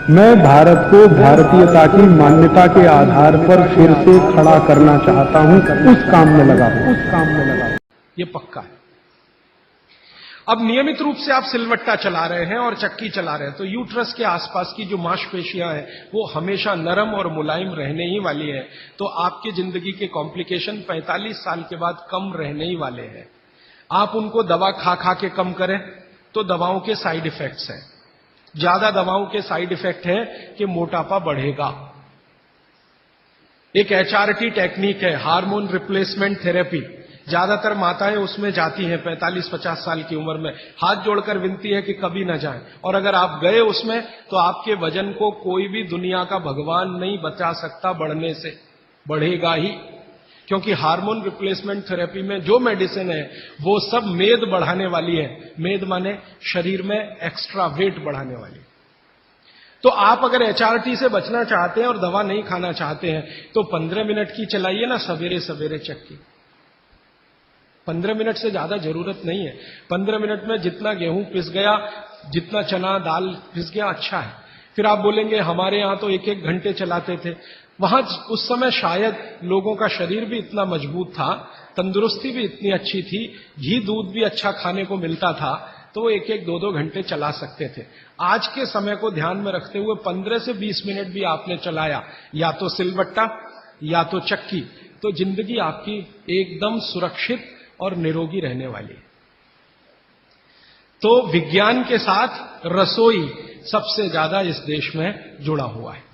मैं भारत को भारतीयता की मान्यता के आधार पर फिर से खड़ा करना चाहता हूं, उस काम में लगा हूं। ये पक्का है। अब नियमित रूप से आप सिलवट्टा चला रहे हैं और चक्की चला रहे हैं तो यूट्रस के आसपास की जो मांसपेशियां हैं वो हमेशा नरम और मुलायम रहने ही वाली है। तो आपकी जिंदगी के कॉम्प्लिकेशन 45 साल के बाद कम रहने ही वाले हैं। आप उनको दवा खा खा के कम करें तो दवाओं के साइड इफेक्ट्स हैं। ज्यादा दवाओं के साइड इफेक्ट है कि मोटापा बढ़ेगा। एक HRT टेक्निक है, हार्मोन रिप्लेसमेंट थेरेपी। ज्यादातर माताएं उसमें जाती हैं 45-50 साल की उम्र में, हाथ जोड़कर विनती है कि कभी ना जाएं। और अगर आप गए उसमें तो आपके वजन को कोई भी दुनिया का भगवान नहीं बचा सकता बढ़ने से, बढ़ेगा ही। क्योंकि हार्मोन रिप्लेसमेंट थेरेपी में जो मेडिसिन है वो सब मेद बढ़ाने वाली है। मेद माने शरीर में एक्स्ट्रा वेट बढ़ाने वाली। तो आप अगर HRT से बचना चाहते हैं और दवा नहीं खाना चाहते हैं तो 15 मिनट की चलाइए ना सवेरे सवेरे चक्की। 15 मिनट से ज्यादा जरूरत नहीं है। 15 मिनट में जितना गेहूं पिस गया, जितना चना दाल पिस गया, अच्छा है। फिर आप बोलेंगे हमारे यहां तो 1-1 घंटे चलाते थे। वहां उस समय शायद लोगों का शरीर भी इतना मजबूत था, तंदुरुस्ती भी इतनी अच्छी थी, घी दूध भी अच्छा खाने को मिलता था, तो वो 1-1, 2-2 घंटे चला सकते थे। आज के समय को ध्यान में रखते हुए 15 से 20 मिनट भी आपने चलाया, या तो सिलवट्टा या तो चक्की, तो जिंदगी आपकी एकदम सुरक्षित और निरोगी रहने वाली है। तो विज्ञान के साथ रसोई सबसे ज्यादा इस देश में जुड़ा हुआ है।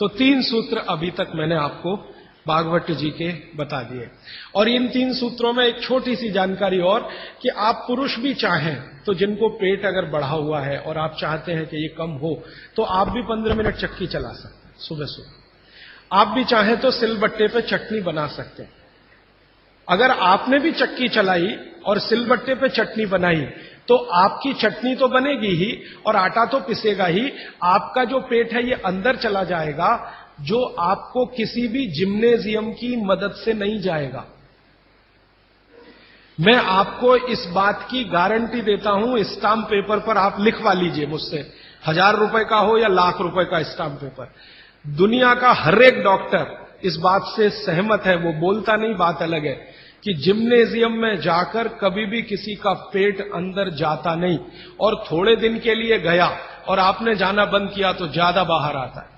तो 3 सूत्र अभी तक मैंने आपको भागवत जी के बता दिए। और इन 3 सूत्रों में एक छोटी सी जानकारी और, कि आप पुरुष भी चाहें तो जिनको पेट अगर बढ़ा हुआ है और आप चाहते हैं कि ये कम हो तो आप भी 15 मिनट चक्की चला सकते हैं सुबह सुबह। आप भी चाहें तो सिलबट्टे पे चटनी बना सकते हैं। अगर आपने भी चक्की चलाई और सिलबट्टे पे चटनी बनाई तो आपकी चटनी तो बनेगी ही और आटा तो पिसेगा ही। आपका जो पेट है ये अंदर चला जाएगा, जो आपको किसी भी जिम्नेजियम की मदद से नहीं जाएगा। मैं आपको इस बात की गारंटी देता हूं, स्टाम्प पेपर पर आप लिखवा लीजिए मुझसे, 1000 रुपए का हो या लाख रुपए का स्टाम्प पेपर। दुनिया का हर एक डॉक्टर इस बात से सहमत है, वो बोलता नहीं, बात अलग है, कि जिम्नेजियम में जाकर कभी भी किसी का पेट अंदर जाता नहीं, और थोड़े दिन के लिए गया और आपने जाना बंद किया तो ज्यादा बाहर आता है।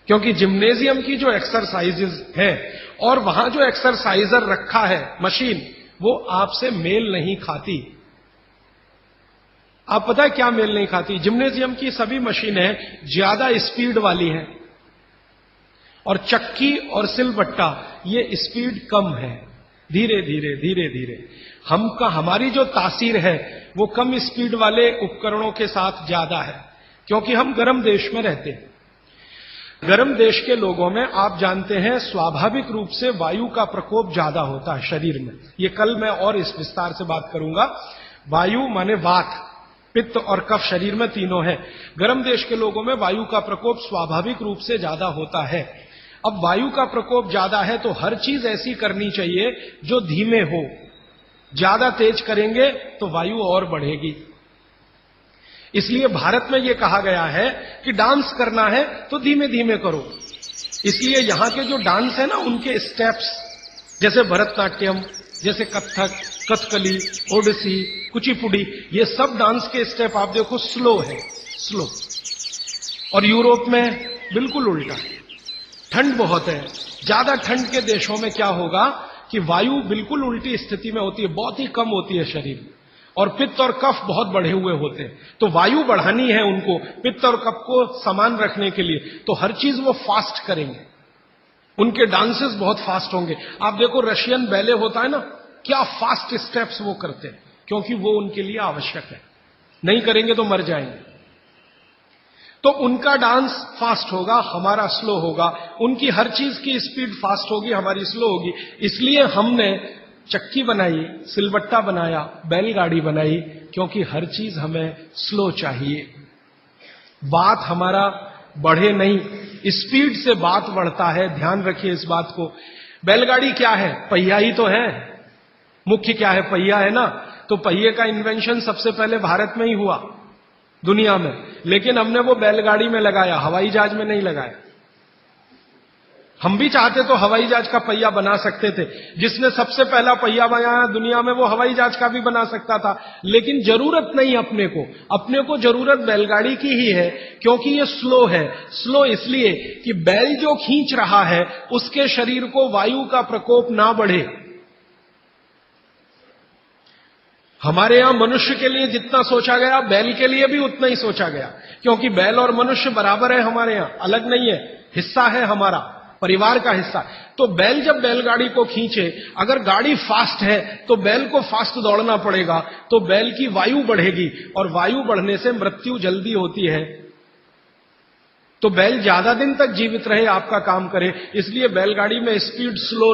क्योंकि जिम्नेजियम की जो एक्सरसाइजेज है और वहां जो एक्सरसाइजर रखा है मशीन, वो आपसे मेल नहीं खाती। आप पता है क्या मेल नहीं खाती? जिम्नेजियम की सभी मशीनें ज्यादा स्पीड वाली हैं और चक्की और सिलबट्टा ये स्पीड कम है, धीरे धीरे धीरे धीरे। हमारी जो तासीर है वो कम स्पीड वाले उपकरणों के साथ ज्यादा है, क्योंकि हम गर्म देश में रहते हैं। गर्म देश के लोगों में आप जानते हैं स्वाभाविक रूप से वायु का प्रकोप ज्यादा होता है शरीर में। ये कल मैं और इस विस्तार से बात करूंगा। वायु माने वात, पित्त और कफ शरीर में तीनों है। गर्म देश के लोगों में वायु का प्रकोप स्वाभाविक रूप से ज्यादा होता है। अब वायु का प्रकोप ज्यादा है तो हर चीज ऐसी करनी चाहिए जो धीमे हो। ज्यादा तेज करेंगे तो वायु और बढ़ेगी। इसलिए भारत में यह कहा गया है कि डांस करना है तो धीमे धीमे करो। इसलिए यहां के जो डांस है ना, उनके स्टेप्स, जैसे भरतनाट्यम, जैसे कथक, कथकली, ओडिसी, कुचिपुड़ी, ये सब डांस के स्टेप आप देखो स्लो है, स्लो। और यूरोप में बिल्कुल उल्टा है, ठंड बहुत है। ज्यादा ठंड के देशों में क्या होगा कि वायु बिल्कुल उल्टी स्थिति में होती है, बहुत ही कम होती है शरीर में, और पित्त और कफ बहुत बढ़े हुए होते हैं। तो वायु बढ़ानी है उनको पित्त और कफ को समान रखने के लिए, तो हर चीज वो फास्ट करेंगे। उनके डांसेस बहुत फास्ट होंगे। आप देखो रशियन बैले होता है ना, क्या फास्ट स्टेप्स वो करते हैं, क्योंकि वो उनके लिए आवश्यक है। नहीं करेंगे तो मर जाएंगे। तो उनका डांस फास्ट होगा, हमारा स्लो होगा। उनकी हर चीज की स्पीड फास्ट होगी, हमारी स्लो होगी। इसलिए हमने चक्की बनाई, सिलबट्टा बनाया, बैलगाड़ी बनाई, क्योंकि हर चीज हमें स्लो चाहिए। बात हमारा बढ़े नहीं, स्पीड से बात बढ़ता है। ध्यान रखिए इस बात को। बैलगाड़ी क्या है? पहिया ही तो है। मुख्य क्या है? पहिया है ना। तो पहिए का इन्वेंशन सबसे पहले भारत में ही हुआ दुनिया में। लेकिन हमने वो बैलगाड़ी में लगाया, हवाई जहाज में नहीं लगाया। हम भी चाहते तो हवाई जहाज का पहिया बना सकते थे। जिसने सबसे पहला पहिया बनाया दुनिया में वो हवाई जहाज का भी बना सकता था, लेकिन जरूरत नहीं अपने को जरूरत बैलगाड़ी की ही है, क्योंकि ये स्लो है। स्लो इसलिए कि बैल जो खींच रहा है उसके शरीर को वायु का प्रकोप ना बढ़े। हमारे यहां मनुष्य के लिए जितना सोचा गया बैल के लिए भी उतना ही सोचा गया, क्योंकि बैल और मनुष्य बराबर है, हमारे यहां अलग नहीं है, हिस्सा है हमारा, परिवार का हिस्सा। तो बैल जब बैलगाड़ी को खींचे, अगर गाड़ी फास्ट है तो बैल को फास्ट दौड़ना पड़ेगा, तो बैल की वायु बढ़ेगी और वायु बढ़ने से मृत्यु जल्दी होती है। तो बैल ज्यादा दिन तक जीवित रहे, आपका काम करे, इसलिए बैलगाड़ी में स्पीड स्लो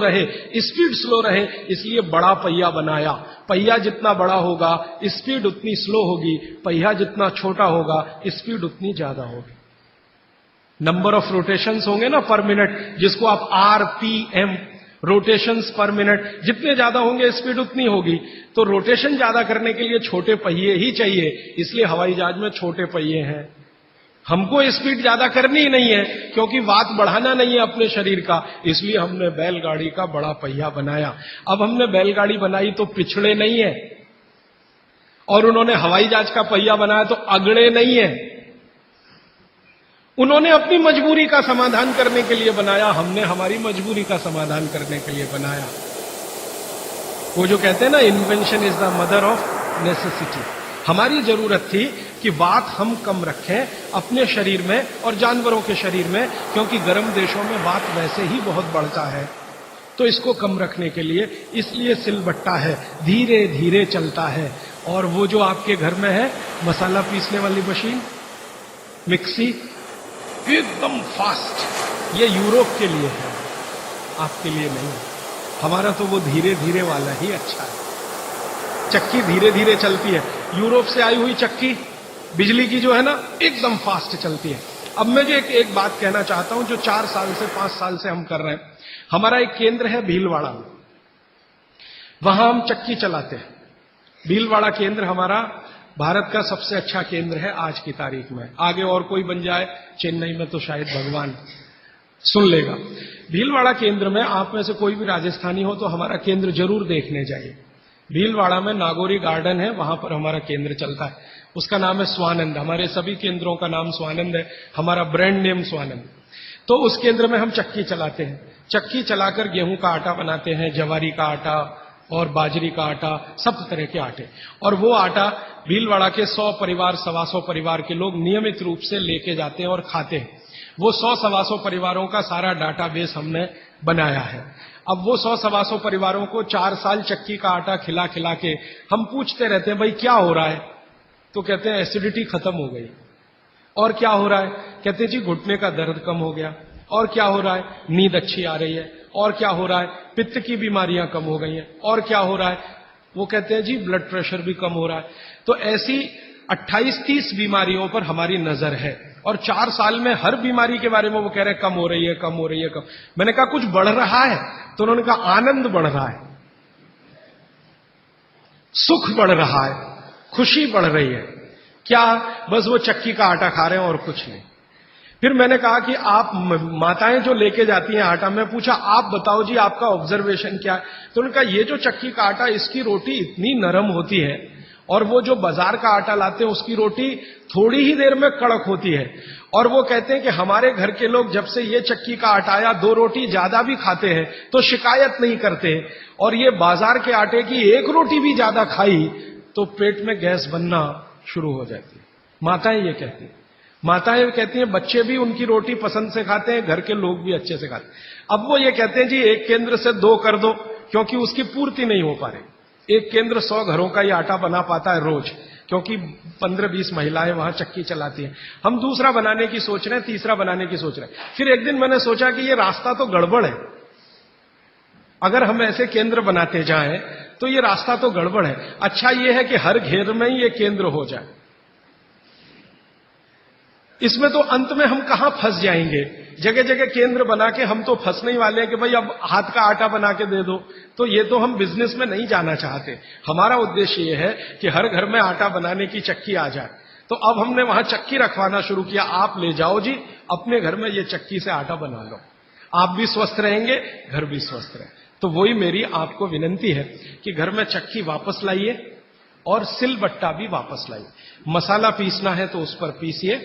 रहे इसलिए बड़ा पहिया बनाया। पहिया जितना बड़ा होगा स्पीड उतनी स्लो होगी, पहिया जितना छोटा होगा स्पीड उतनी ज्यादा होगी। नंबर ऑफ रोटेशंस होंगे ना पर मिनट, जिसको आप RPM रोटेशंस पर मिनट, जितने ज्यादा होंगे स्पीड उतनी होगी। तो रोटेशन ज्यादा करने के लिए छोटे पहिए ही चाहिए, इसलिए हवाई जहाज में छोटे पहिए हैं। हमको स्पीड ज्यादा करनी ही नहीं है, क्योंकि वात बढ़ाना नहीं है अपने शरीर का, इसलिए हमने बैलगाड़ी का बड़ा पहिया बनाया। अब हमने बैलगाड़ी बनाई तो पिछड़े नहीं है, और उन्होंने हवाई जहाज का पहिया बनाया तो अगड़े नहीं है। उन्होंने अपनी मजबूरी का समाधान करने के लिए बनाया, हमने हमारी मजबूरी का समाधान करने के लिए बनाया। वो जो कहते हैं ना, invention is the mother of necessity. हमारी जरूरत थी कि वात हम कम रखें अपने शरीर में और जानवरों के शरीर में, क्योंकि गर्म देशों में वात वैसे ही बहुत बढ़ता है। तो इसको कम रखने के लिए इसलिए सिलबट्टा है, धीरे धीरे चलता है। और वो जो आपके घर में है मसाला पीसने वाली मशीन, मिक्सी, एकदम फास्ट, ये यूरोप के लिए है, आपके लिए नहीं। हमारा तो वो धीरे धीरे वाला ही अच्छा है। चक्की धीरे धीरे चलती है, यूरोप से आई हुई चक्की बिजली की जो है ना एकदम फास्ट चलती है। अब मैं जो एक बात कहना चाहता हूं, जो 4 साल से 5 साल से हम कर रहे हैं। हमारा एक केंद्र है भीलवाड़ा में, वहां हम चक्की चलाते हैं। भीलवाड़ा केंद्र हमारा भारत का सबसे अच्छा केंद्र है आज की तारीख में। आगे और कोई बन जाए चेन्नई में तो शायद भगवान सुन लेगा। भीलवाड़ा केंद्र में आप में से कोई भी राजस्थानी हो तो हमारा केंद्र जरूर देखने जाइए। भीलवाड़ा में नागौरी गार्डन है, वहां पर हमारा केंद्र चलता है। उसका नाम है स्वानंद। हमारे सभी केंद्रों का नाम स्वानंद है, हमारा ब्रांड नेम स्वानंद। तो उस केंद्र में हम चक्की चलाते हैं। चक्की चलाकर गेहूं का आटा बनाते हैं, जवारी का आटा और बाजरी का आटा, सब तरह के आटे। और वो आटा भीलवाड़ा के 100 परिवार, 125 परिवार के लोग नियमित रूप से लेके जाते हैं और खाते हैं। वो 100-125 परिवारों का सारा डाटाबेस हमने बनाया है। अब वो 100-125 परिवारों को 4 साल चक्की का आटा खिला खिला के हम पूछते रहते हैं, भाई क्या हो रहा है? तो कहते हैं एसिडिटी खत्म हो गई। और क्या हो रहा है? कहते हैं जी घुटने का दर्द कम हो गया। और क्या हो रहा है? नींद अच्छी आ रही है। और क्या हो रहा है? पित्त की बीमारियां कम हो गई हैं। और क्या हो रहा है? वो कहते हैं जी ब्लड प्रेशर भी कम हो रहा है। तो ऐसी 28-30 बीमारियों पर हमारी नजर है, और 4 साल में हर बीमारी के बारे में वो कह रहे हैं कम हो रही है, कम हो रही है, कम। मैंने कहा कुछ बढ़ रहा है? तो उन्होंने कहा आनंद बढ़ रहा है, सुख बढ़ रहा है, खुशी बढ़ रही है। क्या? बस वो चक्की का आटा खा रहे हैं और कुछ नहीं। फिर मैंने कहा कि आप माताएं जो लेके जाती हैं आटा, मैं पूछा आप बताओ जी आपका ऑब्जर्वेशन क्या है? तो उन्होंने कहा ये जो चक्की का आटा, इसकी रोटी इतनी नरम होती है, और वो जो बाजार का आटा लाते हैं उसकी रोटी थोड़ी ही देर में कड़क होती है। और वो कहते हैं कि हमारे घर के लोग जब से ये चक्की का आटा आया 2 रोटी ज्यादा भी खाते हैं तो शिकायत नहीं करते, और ये बाजार के आटे की 1 रोटी भी ज्यादा खाई तो पेट में गैस बनना शुरू हो जाती है। माताएं ये कहती हैं। माताएं कहती हैं बच्चे भी उनकी रोटी पसंद से खाते हैं, घर के लोग भी अच्छे से खाते हैं। अब वो ये कहते हैं जी एक केंद्र से 2 कर दो, क्योंकि उसकी पूर्ति नहीं हो पा रही। एक केंद्र 100 घरों का ही आटा बना पाता है रोज, क्योंकि 15-20 महिलाएं वहां चक्की चलाती हैं। हम दूसरा बनाने की सोच रहे हैं, तीसरा बनाने की सोच रहे हैं। फिर एक दिन मैंने सोचा कि ये रास्ता तो गड़बड़ है। अगर हम ऐसे केंद्र बनाते जाएं तो ये रास्ता तो गड़बड़ है। अच्छा ये है कि हर घेर में ही ये केंद्र हो जाए। इसमें तो अंत में हम कहां फंस जाएंगे? जगह जगह केंद्र बना के हम तो फंसने ही वाले हैं कि भाई अब हाथ का आटा बना के दे दो। तो ये तो हम बिजनेस में नहीं जाना चाहते। हमारा उद्देश्य ये है कि हर घर में आटा बनाने की चक्की आ जाए, तो अब हमने वहां चक्की रखवाना शुरू किया, आप ले जाओ जी, अपने घर में ये चक्की से आटा बना लो, आप भी स्वस्थ रहेंगे, घर भी स्वस्थ रहे। तो वही मेरी आपको विनंती है कि घर में चक्की वापस लाइए और सिलबट्टा भी वापस लाइए। मसाला पीसना है तो उस पर पीसिए,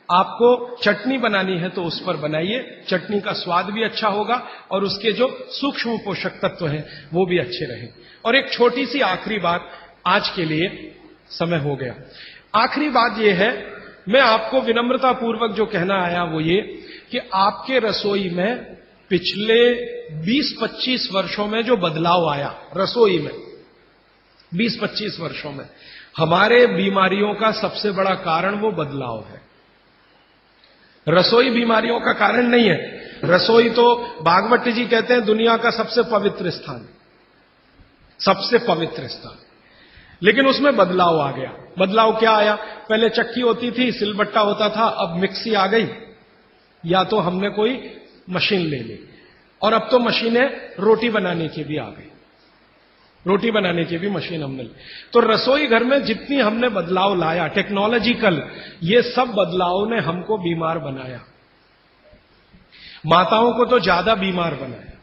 आपको चटनी बनानी है तो उस पर बनाइए, चटनी का स्वाद भी अच्छा होगा और उसके जो सूक्ष्म पोषक तत्व हैं वो भी अच्छे रहें। और एक छोटी सी आखिरी बात, आज के लिए समय हो गया, आखिरी बात यह है, मैं आपको विनम्रता पूर्वक जो कहना आया वो ये कि आपके रसोई में पिछले 20-25 वर्षों में जो बदलाव आया रसोई में, 20-25 वर्षों में हमारे बीमारियों का सबसे बड़ा कारण वो बदलाव है। रसोई बीमारियों का कारण नहीं है। रसोई तो भागवत जी कहते हैं दुनिया का सबसे पवित्र स्थान, सबसे पवित्र स्थान, लेकिन उसमें बदलाव आ गया। बदलाव क्या आया? पहले चक्की होती थी, सिलबट्टा होता था, अब मिक्सी आ गई, या तो हमने कोई मशीन ले ली, और अब तो मशीनें रोटी बनाने की भी आ गई, रोटी बनाने की भी मशीन हमने ली। तो रसोई घर में जितनी हमने बदलाव लाया टेक्नोलॉजिकल, ये सब बदलाव ने हमको बीमार बनाया, माताओं को तो ज्यादा बीमार बनाया।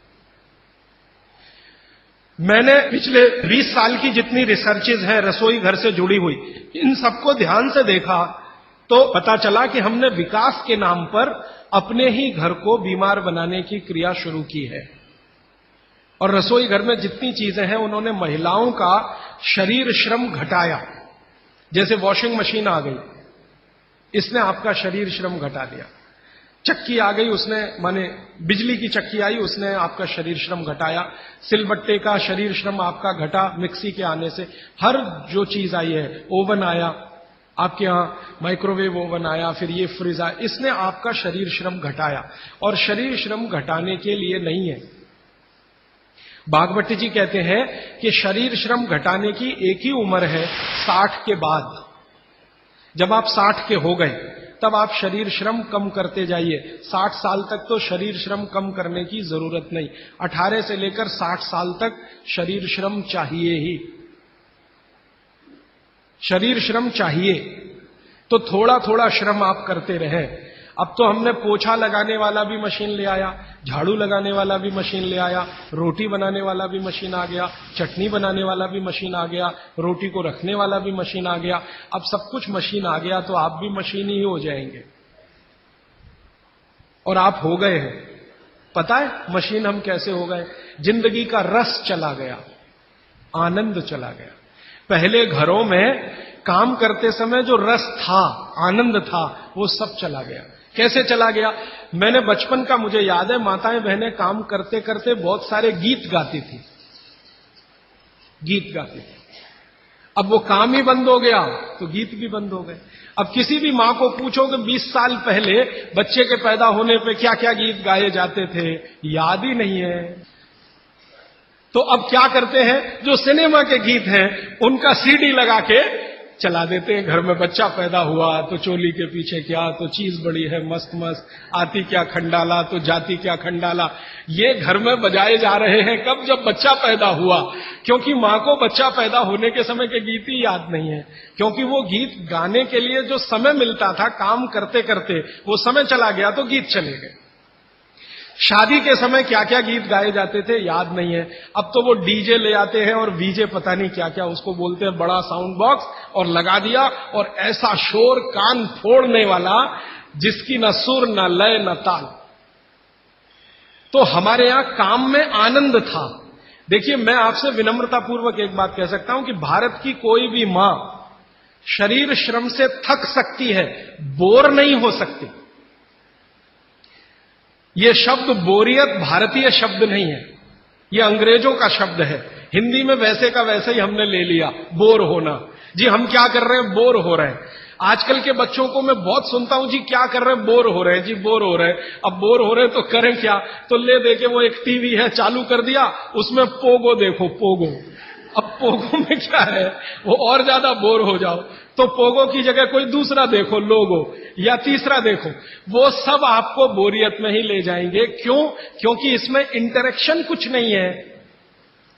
मैंने पिछले 20 साल की जितनी रिसर्चेज हैं रसोई घर से जुड़ी हुई, इन सबको ध्यान से देखा तो पता चला कि हमने विकास के नाम पर अपने ही घर को बीमार बनाने की क्रिया शुरू की है। और रसोई घर में जितनी चीजें हैं उन्होंने महिलाओं का शरीर श्रम घटाया। जैसे वॉशिंग मशीन आ गई, इसने आपका शरीर श्रम घटा दिया। चक्की आ गई, उसने माने बिजली की चक्की आई, उसने आपका शरीर श्रम घटाया। सिलबट्टे का शरीर श्रम आपका घटा मिक्सी के आने से। हर जो चीज आई है, ओवन आया आपके यहां, माइक्रोवेव ओवन आया, फिर ये फ्रिज आया, इसने आपका शरीर श्रम घटाया। और शरीर श्रम घटाने के लिए नहीं है, भागवत जी कहते हैं कि शरीर श्रम घटाने की एक ही उम्र है, 60 के बाद। जब आप 60 के हो गए तब आप शरीर श्रम कम करते जाइए। 60 साल तक तो शरीर श्रम कम करने की जरूरत नहीं, 18 से लेकर 60 साल तक शरीर श्रम चाहिए ही, शरीर श्रम चाहिए। तो थोड़ा थोड़ा श्रम आप करते रहें। अब तो हमने पोछा लगाने वाला भी मशीन ले आया, झाड़ू लगाने वाला भी मशीन ले आया, रोटी बनाने वाला भी मशीन आ गया, चटनी बनाने वाला भी मशीन आ गया, रोटी को रखने वाला भी मशीन आ गया। अब सब कुछ मशीन आ गया तो आप भी मशीन ही हो जाएंगे। और आप हो गए हैं। पता है मशीन हम कैसे हो गए? जिंदगी का रस चला गया, आनंद चला गया। पहले घरों में काम करते समय जो रस था, आनंद था, वो सब चला गया। कैसे चला गया? मैंने बचपन का मुझे याद है, माताएं बहनें काम करते करते बहुत सारे गीत गाती थी, गीत गाती थी। अब वो काम ही बंद हो गया तो गीत भी बंद हो गए। अब किसी भी मां को पूछो कि 20 साल पहले बच्चे के पैदा होने पे क्या क्या गीत गाए जाते थे, याद ही नहीं है। तो अब क्या करते हैं, जो सिनेमा के गीत हैं उनका सीडी लगा के चला देते हैं। घर में बच्चा पैदा हुआ तो चोली के पीछे क्या, तो चीज बड़ी है मस्त मस्त, आती क्या खंडाला तो जाती क्या खंडाला, ये घर में बजाए जा रहे हैं। कब? जब बच्चा पैदा हुआ। क्योंकि मां को बच्चा पैदा होने के समय के गीत ही याद नहीं है, क्योंकि वो गीत गाने के लिए जो समय मिलता था काम करते करते, वो समय चला गया तो गीत चले गए। शादी के समय क्या क्या गीत गाए जाते थे याद नहीं है। अब तो वो डीजे ले आते हैं और वीजे पता नहीं क्या क्या उसको बोलते हैं, बड़ा साउंड बॉक्स, और लगा दिया और ऐसा शोर कान फोड़ने वाला जिसकी न सुर न लय न ताल। तो हमारे यहां काम में आनंद था। देखिए मैं आपसे विनम्रतापूर्वक एक बात कह सकता हूं कि भारत की कोई भी मां शरीर श्रम से थक सकती है, बोर नहीं हो सकती। यह शब्द बोरियत भारतीय शब्द नहीं है, यह अंग्रेजों का शब्द है। हिंदी में वैसे का वैसे ही हमने ले लिया, बोर होना। जी हम क्या कर रहे हैं? बोर हो रहे हैं। आजकल के बच्चों को मैं बहुत सुनता हूं, जी क्या कर रहे हैं? बोर हो रहे हैं। जी बोर हो रहे हैं। अब बोर हो रहे हैं तो करें क्या? तो ले दे के वो एक टीवी है चालू कर दिया, उसमें पोगो देखो, पोगो। अब पोगो में क्या है, वो और ज्यादा बोर हो जाओ तो पोगो की जगह कोई दूसरा देखो, लोगो, या तीसरा देखो। वो सब आपको बोरियत में ही ले जाएंगे। क्यों? क्योंकि इसमें इंटरेक्शन कुछ नहीं है,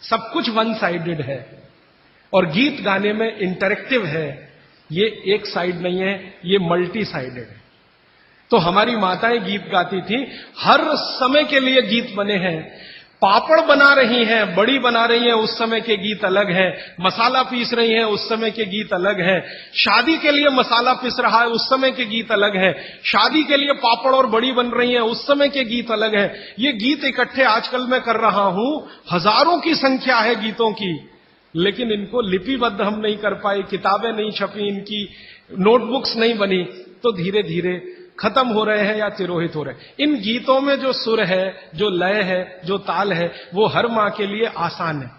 सब कुछ वन साइडेड है। और गीत गाने में इंटरेक्टिव है, ये एक साइड नहीं है, ये मल्टी साइडेड है। तो हमारी माताएं गीत गाती थी, हर समय के लिए गीत बने हैं। पापड़ बना रही हैं, बड़ी बना रही हैं, उस समय के गीत अलग है। मसाला पीस रही हैं, उस समय के गीत अलग है। शादी के लिए मसाला पीस रहा है, उस समय के गीत अलग है। शादी के लिए पापड़ और बड़ी बन रही हैं, उस समय के गीत अलग है। ये गीत इकट्ठे आजकल मैं कर रहा हूं, हजारों की संख्या है गीतों की, लेकिन इनको लिपिबद्ध हम नहीं कर पाए, किताबें नहीं छपी, इनकी नोटबुक्स नहीं बनी, तो धीरे धीरे खत्म हो रहे हैं या तिरोहित हो रहे हैं। इन गीतों में जो सुर है, जो लय है, जो ताल है, वो हर मां के लिए आसान है।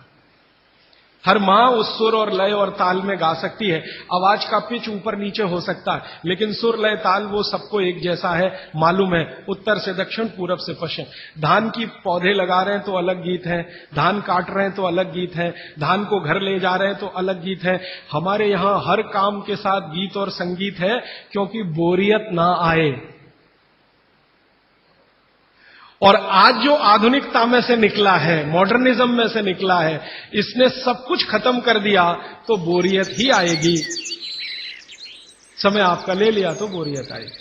हर मां उस सुर और लय और ताल में गा सकती है। आवाज का पिच ऊपर नीचे हो सकता है, लेकिन सुर लय ताल वो सबको एक जैसा है, मालूम है, उत्तर से दक्षिण, पूरब से पश्चिम। धान की पौधे लगा रहे हैं तो अलग गीत है, धान काट रहे हैं तो अलग गीत है, धान को घर ले जा रहे हैं तो अलग गीत है। हमारे यहां हर काम के साथ गीत और संगीत है, क्योंकि बोरियत ना आए। और आज जो आधुनिकता में से निकला है, मॉडर्निज्म में से निकला है, इसने सब कुछ खत्म कर दिया तो बोरियत ही आएगी। समय आपका ले लिया तो बोरियत आएगी।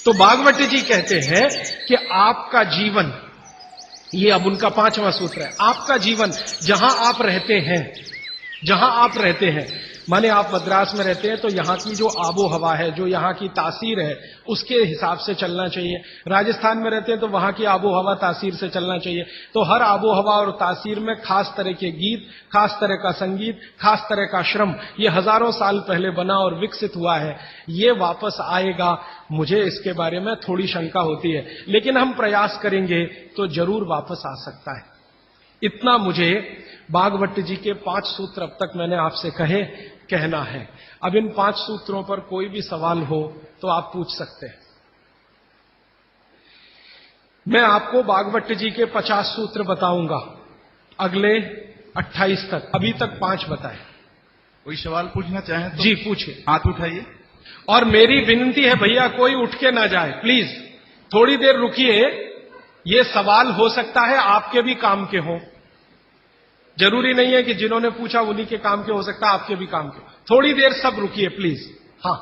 तो भागवत जी कहते हैं कि आपका जीवन, ये अब उनका 5वां सूत्र है, आपका जीवन जहां आप रहते हैं, जहां आप रहते हैं, माने आप मद्रास में रहते हैं तो यहां की जो आबो हवा है, जो यहां की तासीर है, उसके हिसाब से चलना चाहिए। राजस्थान में रहते हैं तो वहां की आबो हवा तासीर से चलना चाहिए। तो हर आबो हवा और तासीर में खास तरह के गीत, खास तरह का संगीत, खास तरह का श्रम, ये हजारों साल पहले बना और विकसित हुआ है। ये वापस आएगा, मुझे इसके बारे में थोड़ी शंका होती है, लेकिन हम प्रयास करेंगे तो जरूर वापस आ सकता है। इतना मुझे भागवत जी के 5 सूत्र अब तक मैंने आपसे कहना है। अब इन 5 सूत्रों पर कोई भी सवाल हो तो आप पूछ सकते हैं। मैं आपको भागवत जी के 50 सूत्र बताऊंगा अगले 28 तक, अभी तक 5 बताए। कोई सवाल पूछना चाहे तो जी पूछिए, हाथ उठाइए। और मेरी विनती है भैया, कोई उठ के ना जाए प्लीज, थोड़ी देर रुकिए। ये सवाल हो सकता है आपके भी काम के हों, जरूरी नहीं है कि जिन्होंने पूछा उन्हीं के काम के, हो सकता है आपके भी काम के। थोड़ी देर सब रुकिए प्लीज। हाँ,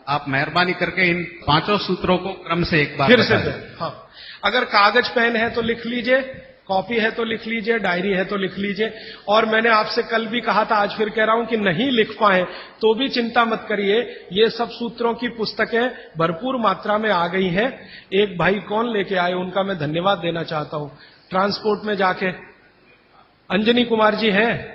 आप मेहरबानी करके इन 5 सूत्रों को क्रम से एक बार फिर से बता दें। हाँ, अगर कागज पेन है तो लिख लीजिए, कॉपी है तो लिख लीजिए, डायरी है तो लिख लीजिए। और मैंने आपसे कल भी कहा था, आज फिर कह रहा हूं कि नहीं लिख पाए तो भी चिंता मत करिए, ये सब सूत्रों की पुस्तकें भरपूर मात्रा में आ गई हैं। एक भाई कौन लेके आए, उनका मैं धन्यवाद देना चाहता हूं। ट्रांसपोर्ट में जाके अंजनी कुमार जी हैं,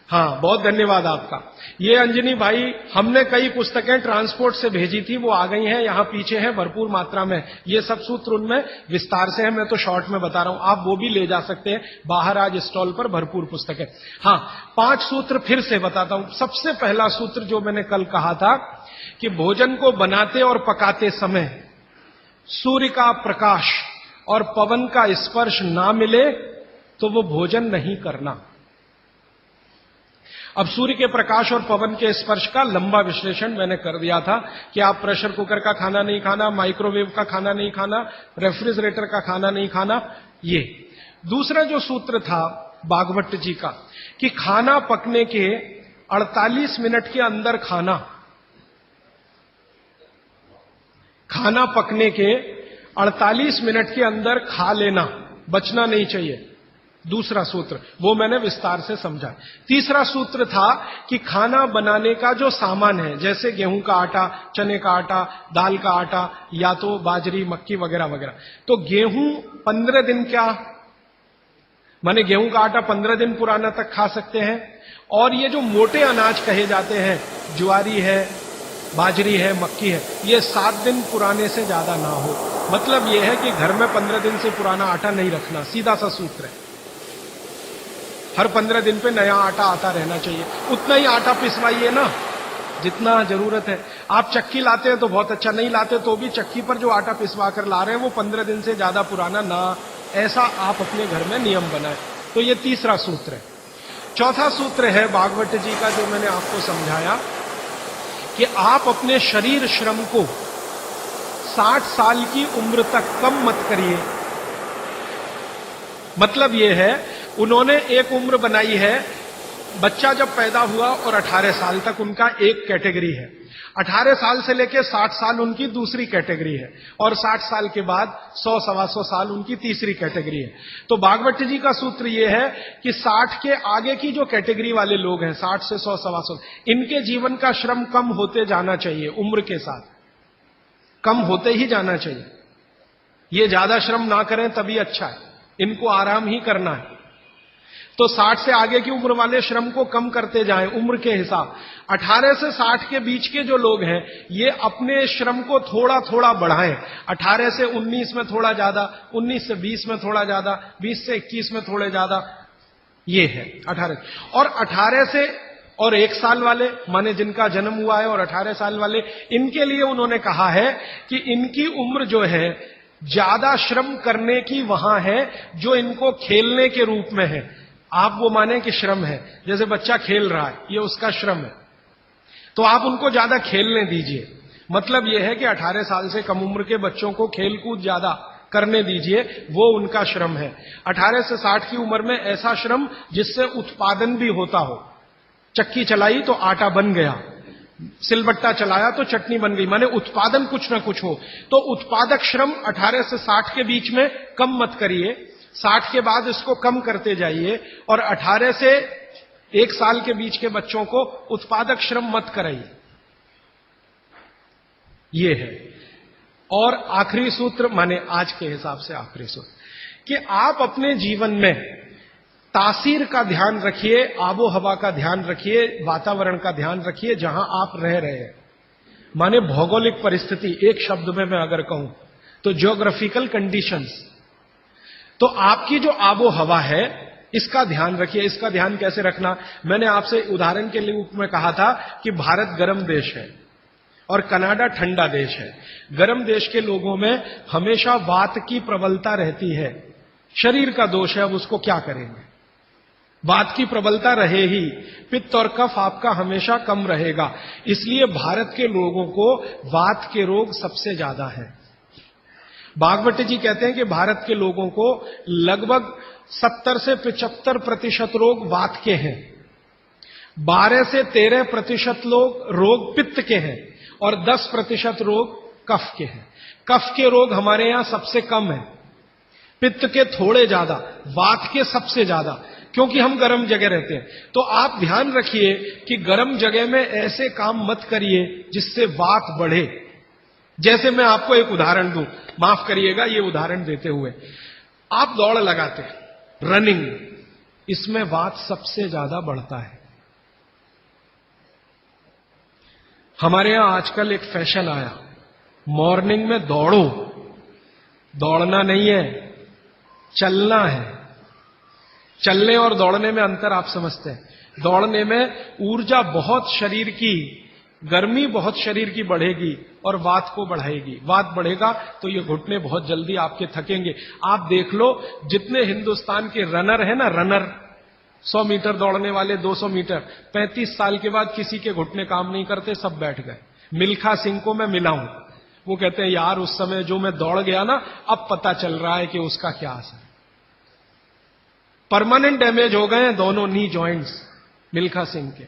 हाँ, बहुत धन्यवाद आपका। ये अंजनी भाई, हमने कई पुस्तकें ट्रांसपोर्ट से भेजी थी, वो आ गई हैं, यहां पीछे हैं भरपूर मात्रा में। ये सब सूत्र उनमें विस्तार से है, मैं तो शॉर्ट में बता रहा हूं, आप वो भी ले जा सकते हैं। बाहर आज स्टॉल पर भरपूर पुस्तकें। हाँ, 5 सूत्र फिर से बताता हूं। सबसे पहला सूत्र जो मैंने कल कहा था कि भोजन को बनाते और पकाते समय सूर्य का प्रकाश और पवन का स्पर्श ना मिले तो वो भोजन नहीं करना। अब सूर्य के प्रकाश और पवन के स्पर्श का लंबा विश्लेषण मैंने कर दिया था कि आप प्रेशर कुकर का खाना नहीं खाना, माइक्रोवेव का खाना नहीं खाना, रेफ्रिजरेटर का खाना नहीं खाना। ये दूसरा जो सूत्र था भागवत जी का कि खाना पकने के 48 मिनट के अंदर खाना पकने के 48 मिनट के अंदर खा लेना, बचना नहीं चाहिए। दूसरा सूत्र वो मैंने विस्तार से समझा। तीसरा सूत्र था कि खाना बनाने का जो सामान है, जैसे गेहूं का आटा, चने का आटा, दाल का आटा, या तो बाजरी, मक्की वगैरह वगैरह, तो गेहूं 15 दिन क्या माने गेहूं का आटा 15 दिन पुराना तक खा सकते हैं। और ये जो मोटे अनाज कहे जाते हैं, ज्वारी है, बाजरी है, मक्की है, ये 7 दिन पुराने से ज्यादा ना हो। मतलब ये है कि घर में 15 दिन से पुराना आटा नहीं रखना, सीधा सा सूत्र है। हर 15 दिन पे नया आटा आता रहना चाहिए। उतना ही आटा पिसवाइए ना जितना जरूरत है। आप चक्की लाते हैं तो बहुत अच्छा, नहीं लाते तो भी चक्की पर जो आटा पिसवा कर ला रहे हैं वो 15 दिन से ज्यादा पुराना ना, ऐसा आप अपने घर में नियम बनाएं। तो ये तीसरा सूत्र है। चौथा सूत्र है भागवत जी का जो मैंने आपको समझाया कि आप अपने शरीर श्रम को 60 साल की उम्र तक कम मत करिए। मतलब यह है, उन्होंने एक उम्र बनाई है बच्चा जब पैदा हुआ और 18 साल तक उनका एक कैटेगरी है, 18 साल से लेकर 60 साल उनकी दूसरी कैटेगरी है, और 60 साल के बाद 100-125 साल उनकी तीसरी कैटेगरी है। तो भागवत जी का सूत्र यह है कि 60 के आगे की जो कैटेगरी वाले लोग हैं, 60 से 100-125, इनके जीवन का श्रम कम होते जाना चाहिए, उम्र के साथ कम होते ही जाना चाहिए। ये ज्यादा श्रम ना करें तभी अच्छा है, इनको आराम ही करना है। तो 60 से आगे की उम्र वाले श्रम को कम करते जाएं उम्र के हिसाब। 18 से 60 के बीच के जो लोग हैं ये अपने श्रम को थोड़ा थोड़ा बढ़ाएं। 18 से 19 में थोड़ा ज्यादा, 19 से 20 में थोड़ा ज्यादा, 20 से 21 में थोड़े ज्यादा, ये है 18। और 18 से और 1 साल वाले, माने जिनका जन्म हुआ है, और 18 साल वाले, इनके लिए उन्होंने कहा है कि इनकी उम्र जो है ज्यादा श्रम करने की वहां है जो इनको खेलने के रूप में है। आप वो माने कि श्रम है, जैसे बच्चा खेल रहा है, ये उसका श्रम है, तो आप उनको ज्यादा खेलने दीजिए। मतलब यह है कि 18 साल से कम उम्र के बच्चों को खेल कूद ज्यादा करने दीजिए, वो उनका श्रम है। 18 से 60 की उम्र में ऐसा श्रम जिससे उत्पादन भी होता हो। चक्की चलाई तो आटा बन गया, सिलबट्टा चलाया तो चटनी बन गई, माने उत्पादन कुछ ना कुछ हो। तो उत्पादक श्रम 18 से 60 के बीच में कम मत करिए, 60 के बाद इसको कम करते जाइए, और 18 से 1 साल के बीच के बच्चों को उत्पादक श्रम मत कराइए। ये है। और आखिरी सूत्र, माने आज के हिसाब से आखिरी सूत्र, कि आप अपने जीवन में तासीर का ध्यान रखिए, आबो हवा का ध्यान रखिए, वातावरण का ध्यान रखिए जहां आप रह रहे हैं। माने भौगोलिक परिस्थिति, एक शब्द में मैं अगर कहूं तो ज्योग्राफिकल कंडीशंस। तो आपकी जो आबो हवा है इसका ध्यान रखिए। इसका ध्यान कैसे रखना, मैंने आपसे उदाहरण के रूप में कहा था कि भारत गर्म देश है और कनाडा ठंडा देश है। गर्म देश के लोगों में हमेशा वात की प्रबलता रहती है, शरीर का दोष है, अब उसको क्या करेंगे, वात की प्रबलता रहे ही, पित्त और कफ आपका हमेशा कम रहेगा। इसलिए भारत के लोगों को वात के रोग सबसे ज्यादा हैं। भागवत जी कहते हैं कि भारत के लोगों को लगभग 70 से 75% रोग वात के हैं, 12 से 13% रोग पित्त के हैं, और 10% रोग कफ के हैं। कफ के रोग हमारे यहां सबसे कम है, पित्त के थोड़े ज्यादा, वात के सबसे ज्यादा, क्योंकि हम गर्म जगह रहते हैं। तो आप ध्यान रखिए कि गर्म जगह में ऐसे काम मत करिए जिससे वात बढ़े। जैसे मैं आपको एक उदाहरण दूं, माफ करिएगा ये उदाहरण देते हुए, आप दौड़ लगाते हैं, रनिंग, इसमें वात सबसे ज्यादा बढ़ता है। हमारे यहां आजकल एक फैशन आया, मॉर्निंग में दौड़ो, दौड़ना नहीं है, चलना है। चलने और दौड़ने में अंतर आप समझते हैं। दौड़ने में ऊर्जा बहुत शरीर की, गर्मी बहुत शरीर की बढ़ेगी और वात को बढ़ाएगी। वात बढ़ेगा तो ये घुटने बहुत जल्दी आपके थकेंगे। आप देख लो, जितने हिंदुस्तान के रनर है ना, रनर 100 मीटर दौड़ने वाले, 200 मीटर, 35 साल के बाद किसी के घुटने काम नहीं करते, सब बैठ गए। मिल्खा सिंह को मैं मिला हूं, वो कहते हैं यार उस समय जो मैं दौड़ गया ना, अब पता चल रहा है कि उसका क्या असर। परमानेंट डैमेज हो गए हैं दोनों नी जॉइंट्स मिल्खा सिंह के।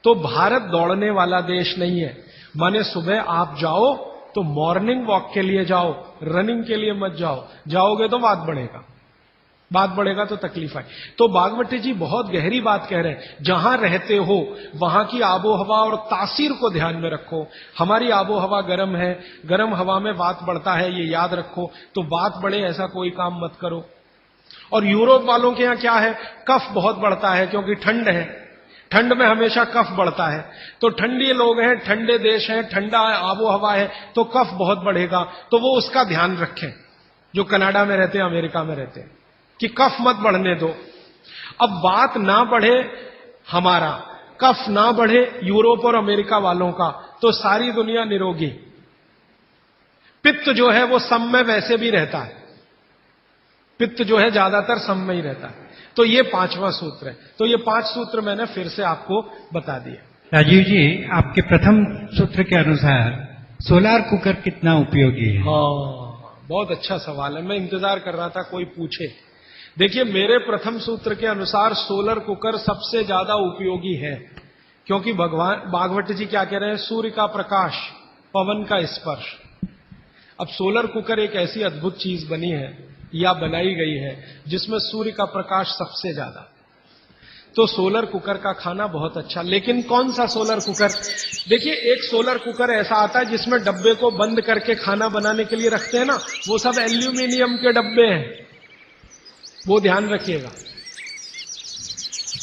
तो भारत दौड़ने वाला देश नहीं है। माने सुबह आप जाओ तो मॉर्निंग वॉक के लिए जाओ, रनिंग के लिए मत जाओ। जाओगे तो वात बढ़ेगा, बात बढ़ेगा तो तकलीफ आए। तो भागवती जी बहुत गहरी बात कह रहे हैं, जहां रहते हो वहां की आबो हवा और तासीर को ध्यान में रखो। हमारी आबो हवा गर्म है, गर्म हवा में वात बढ़ता है, ये याद रखो। तो वात बढ़े ऐसा कोई काम मत करो। और यूरोप वालों के यहां क्या है, कफ बहुत बढ़ता है क्योंकि ठंड है, ठंड में हमेशा कफ बढ़ता है। तो ठंडी लोग हैं, ठंडे देश हैं, ठंडा आबो हवा है, तो कफ बहुत बढ़ेगा। तो वो उसका ध्यान रखें जो कनाडा में रहते हैं, अमेरिका में रहते हैं, कि कफ मत बढ़ने दो। अब बात ना बढ़े हमारा, कफ ना बढ़े यूरोप और अमेरिका वालों का, तो सारी दुनिया निरोगी। पित्त जो है वो सम में वैसे भी रहता है, पित्त जो है ज्यादातर सम में ही रहता है। तो ये 5वां सूत्र है। तो ये 5 सूत्र मैंने फिर से आपको बता दिया। राजीव जी, आपके प्रथम सूत्र के अनुसार सोलार कुकर कितना उपयोगी है? हाँ, बहुत अच्छा सवाल है, मैं इंतजार कर रहा था कोई पूछे। देखिए, मेरे प्रथम सूत्र के अनुसार सोलर कुकर सबसे ज्यादा उपयोगी है, क्योंकि भगवान भागवत जी क्या कह रहे हैं? सूर्य का प्रकाश, पवन का स्पर्श। अब सोलर कुकर एक ऐसी अद्भुत चीज बनी है या बनाई गई है जिसमें सूर्य का प्रकाश सबसे ज्यादा। तो सोलर कुकर का खाना बहुत अच्छा। लेकिन कौन सा सोलर कुकर? देखिए, एक सोलर कुकर ऐसा आता है जिसमें डब्बे को बंद करके खाना बनाने के लिए रखते हैं ना, वो सब एल्यूमिनियम के डब्बे हैं, वो ध्यान रखिएगा।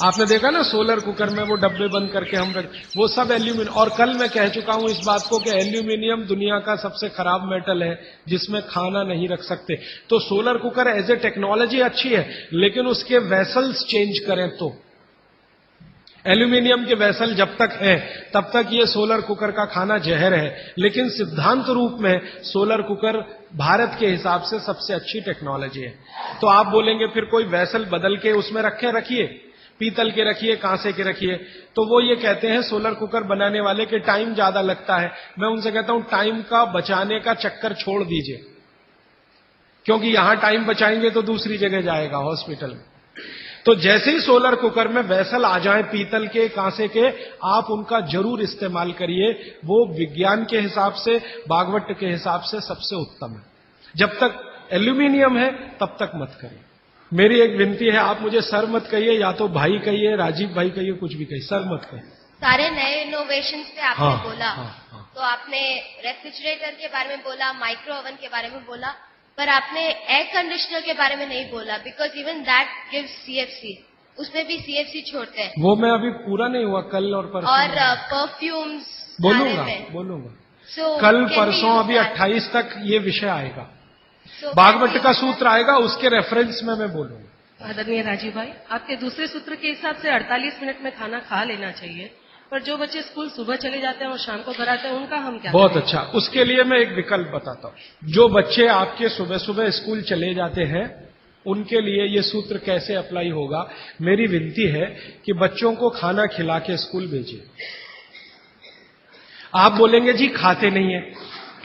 आपने देखा ना सोलर कुकर में वो डब्बे बंद करके हम रख, वो सब एल्यूमिनियम। और कल मैं कह चुका हूं इस बात को कि एल्यूमिनियम दुनिया का सबसे खराब मेटल है जिसमें खाना नहीं रख सकते। तो solar cooker as a technology अच्छी है, लेकिन उसके वेसल्स चेंज करें तो। एल्यूमिनियम के वेसल जब तक है तब तक ये सोलर कुकर का खाना जहर है, लेकिन सिद्धांत रूप में सोलर कुकर भारत के हिसाब से सबसे अच्छी टेक्नोलॉजी है। तो आप बोलेंगे फिर कोई वेसल बदल के उसमें रखिए, पीतल के रखिए, कांसे के रखिए। तो वो ये कहते हैं सोलर कुकर बनाने वाले के टाइम ज्यादा लगता है। मैं उनसे कहता हूं टाइम का बचाने का चक्कर छोड़ दीजिए, क्योंकि यहां टाइम बचाएंगे तो दूसरी जगह जाएगा, हॉस्पिटल में। तो जैसे ही सोलर कुकर में वेसल आ जाए पीतल के, कांसे के, आप उनका जरूर इस्तेमाल करिए। वो विज्ञान के हिसाब से, भागवत के हिसाब से सबसे उत्तम है। जब तक एल्यूमिनियम है तब तक मत करिए। मेरी एक विनती है, आप मुझे सर मत कहिए, या तो भाई कहिए, राजीव भाई कहिए, कुछ भी कहिए, सर मत कहिए। सारे नए इनोवेशन पे आपने हाँ, बोला। हाँ। तो आपने रेफ्रिजरेटर के बारे में बोला, माइक्रो ओवन के बारे में बोला, पर आपने एयर कंडीशनर के बारे में नहीं बोला, because even that gives CFC। उसमें भी CFC छोड़ते हैं। वो मैं अभी पूरा नहीं हुआ, कल और परसों। और परफ्यूम्स बोलूंगा। कल परसों अभी 28 तक ये विषय आएगा। भागवत का सूत्र आएगा, उसके रेफरेंस में मैं बोलूंगा। आदरणीय राजीव भाई, आपके दूसरे सूत्र के हिसाब से 48 मिनट में खाना खा लेना चाहिए, पर जो बच्चे स्कूल सुबह चले जाते हैं और शाम को घर आते हैं, उनका हम क्या बहुत करें? अच्छा। उसके लिए मैं एक विकल्प बताता हूं। जो बच्चे आपके सुबह सुबह स्कूल चले जाते हैं, उनके लिए ये सूत्र कैसे अप्लाई होगा? मेरी विनती है कि बच्चों को खाना खिला के स्कूल भेजिए। आप बोलेंगे जी खाते नहीं है,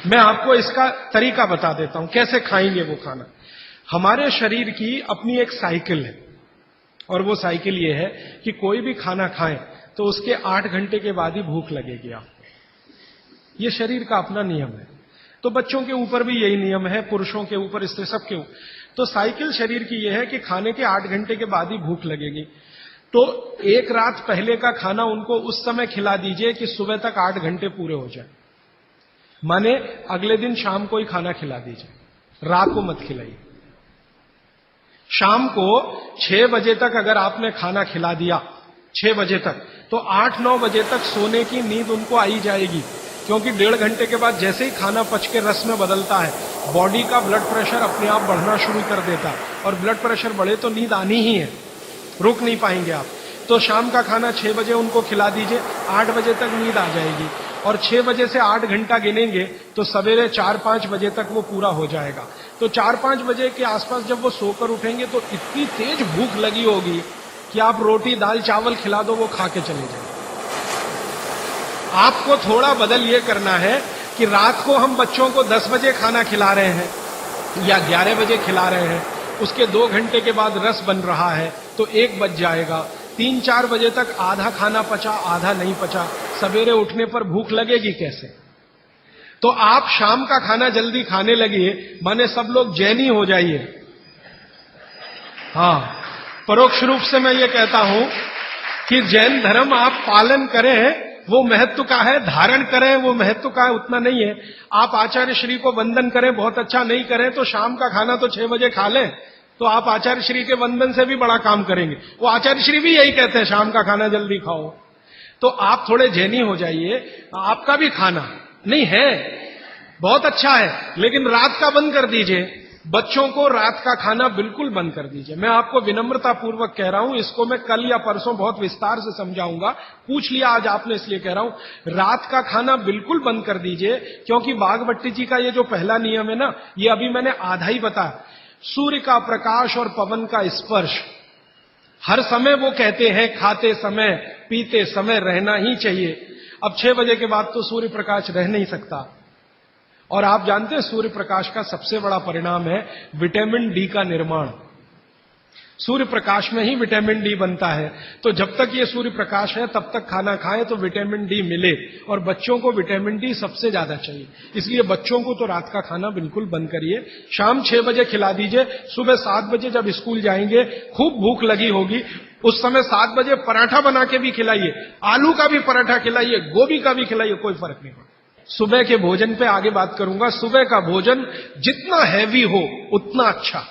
मैं आपको इसका तरीका बता देता हूं कैसे खाएंगे वो खाना। हमारे शरीर की अपनी एक साइकिल है, और वो साइकिल ये है कि कोई भी खाना खाएं तो उसके 8 घंटे के बाद ही भूख लगेगी आपको। ये शरीर का अपना नियम है। तो बच्चों के ऊपर भी यही नियम है, पुरुषों के ऊपर, स्त्री, सबके ऊपर। तो साइकिल शरीर की यह है कि खाने के 8 घंटे के बाद ही भूख लगेगी। तो एक रात पहले का खाना उनको उस समय खिला दीजिए कि सुबह तक 8 घंटे पूरे हो जाए। माने अगले दिन शाम को ही खाना खिला दीजिए, रात को मत खिलाइए। शाम को 6 बजे तक अगर आपने खाना खिला दिया, 6 बजे तक, तो 8-9 बजे तक सोने की नींद उनको आई जाएगी, क्योंकि 1.5 घंटे के बाद जैसे ही खाना पच के रस में बदलता है, बॉडी का ब्लड प्रेशर अपने आप बढ़ना शुरू कर देता है, और ब्लड प्रेशर बढ़े तो नींद आनी ही है, रुक नहीं पाएंगे आप। तो शाम का खाना 6 बजे उनको खिला दीजिए, 8 बजे तक नींद आ जाएगी, और 6 बजे से 8 घंटा गिनेंगे तो सवेरे 4-5 बजे तक वो पूरा हो जाएगा। तो 4-5 बजे के आसपास जब वो सोकर उठेंगे तो इतनी तेज भूख लगी होगी कि आप रोटी दाल चावल खिला दो, वो खा के चले जाएंगे। आपको थोड़ा बदल ये करना है कि रात को हम बच्चों को 10 बजे खाना खिला रहे हैं या 11 बजे खिला रहे हैं, उसके 2 घंटे के बाद रस बन रहा है तो 1 बज जाएगा। 3-4 बजे तक आधा खाना पचा, आधा नहीं पचा, सवेरे उठने पर भूख लगेगी कैसे? तो आप शाम का खाना जल्दी खाने लगिए, माने सब लोग जैनी हो जाइए। हाँ, परोक्ष रूप से मैं ये कहता हूं कि जैन धर्म आप पालन करें, वो महत्व का है, धारण करें वो महत्व का है, उतना नहीं है। आप आचार्य श्री को वंदन करें, बहुत अच्छा, नहीं करें तो शाम का खाना तो 6 बजे खा लें, तो आप आचार्य श्री के वंदन से भी बड़ा काम करेंगे। वो आचार्य श्री भी यही कहते हैं, शाम का खाना जल्दी खाओ। तो आप थोड़े जैनी हो जाइए। आपका भी खाना नहीं है, बहुत अच्छा है, लेकिन रात का बंद कर दीजिए। बच्चों को रात का खाना बिल्कुल बंद कर दीजिए। मैं आपको विनम्रता पूर्वक कह रहा हूं, इसको मैं कल या परसों बहुत विस्तार से समझाऊंगा, पूछ लिया आज आपने इसलिए कह रहा हूं। रात का खाना बिल्कुल बंद कर दीजिए, क्योंकि बागभट्टी जी का ये जो पहला नियम है ना, ये अभी मैंने आधा ही बताया। सूर्य का प्रकाश और पवन का स्पर्श हर समय वो कहते हैं खाते समय पीते समय रहना ही चाहिए। अब 6 बजे के बाद तो सूर्य प्रकाश रह नहीं सकता, और आप जानते हैं सूर्य प्रकाश का सबसे बड़ा परिणाम है विटामिन डी का निर्माण। सूर्य प्रकाश में ही विटामिन डी बनता है। तो जब तक ये सूर्य प्रकाश है तब तक खाना खाएं तो विटामिन डी मिले, और बच्चों को विटामिन डी सबसे ज्यादा चाहिए। इसलिए बच्चों को तो रात का खाना बिल्कुल बंद करिए, शाम 6 बजे खिला दीजिए। सुबह 7 बजे जब स्कूल जाएंगे, खूब भूख लगी होगी, उस समय 7 बजे पराठा बना के भी खिलाइए, आलू का भी पराठा खिलाइए, गोभी का भी खिलाइए, कोई फर्क नहीं पड़ता। सुबह के भोजन पे आगे बात करूंगा। सुबह का भोजन जितना हैवी हो उतना अच्छा।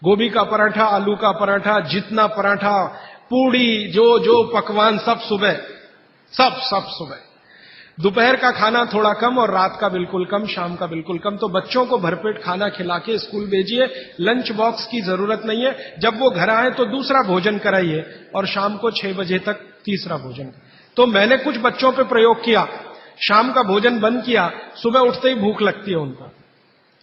गोभी का पराठा, आलू का पराठा, जितना पराठा, पूड़ी, जो पकवान, सब सुबह, सब सुबह। दोपहर का खाना थोड़ा कम और रात का बिल्कुल कम, शाम का बिल्कुल कम। तो बच्चों को भरपेट खाना खिला के स्कूल भेजिए। लंच बॉक्स की जरूरत नहीं है। जब वो घर आए तो दूसरा भोजन कराइए, और शाम को 6 बजे तक तीसरा भोजन। तो मैंने कुछ बच्चों पे प्रयोग किया, शाम का भोजन बंद किया, सुबह उठते ही भूख लगती है उनको।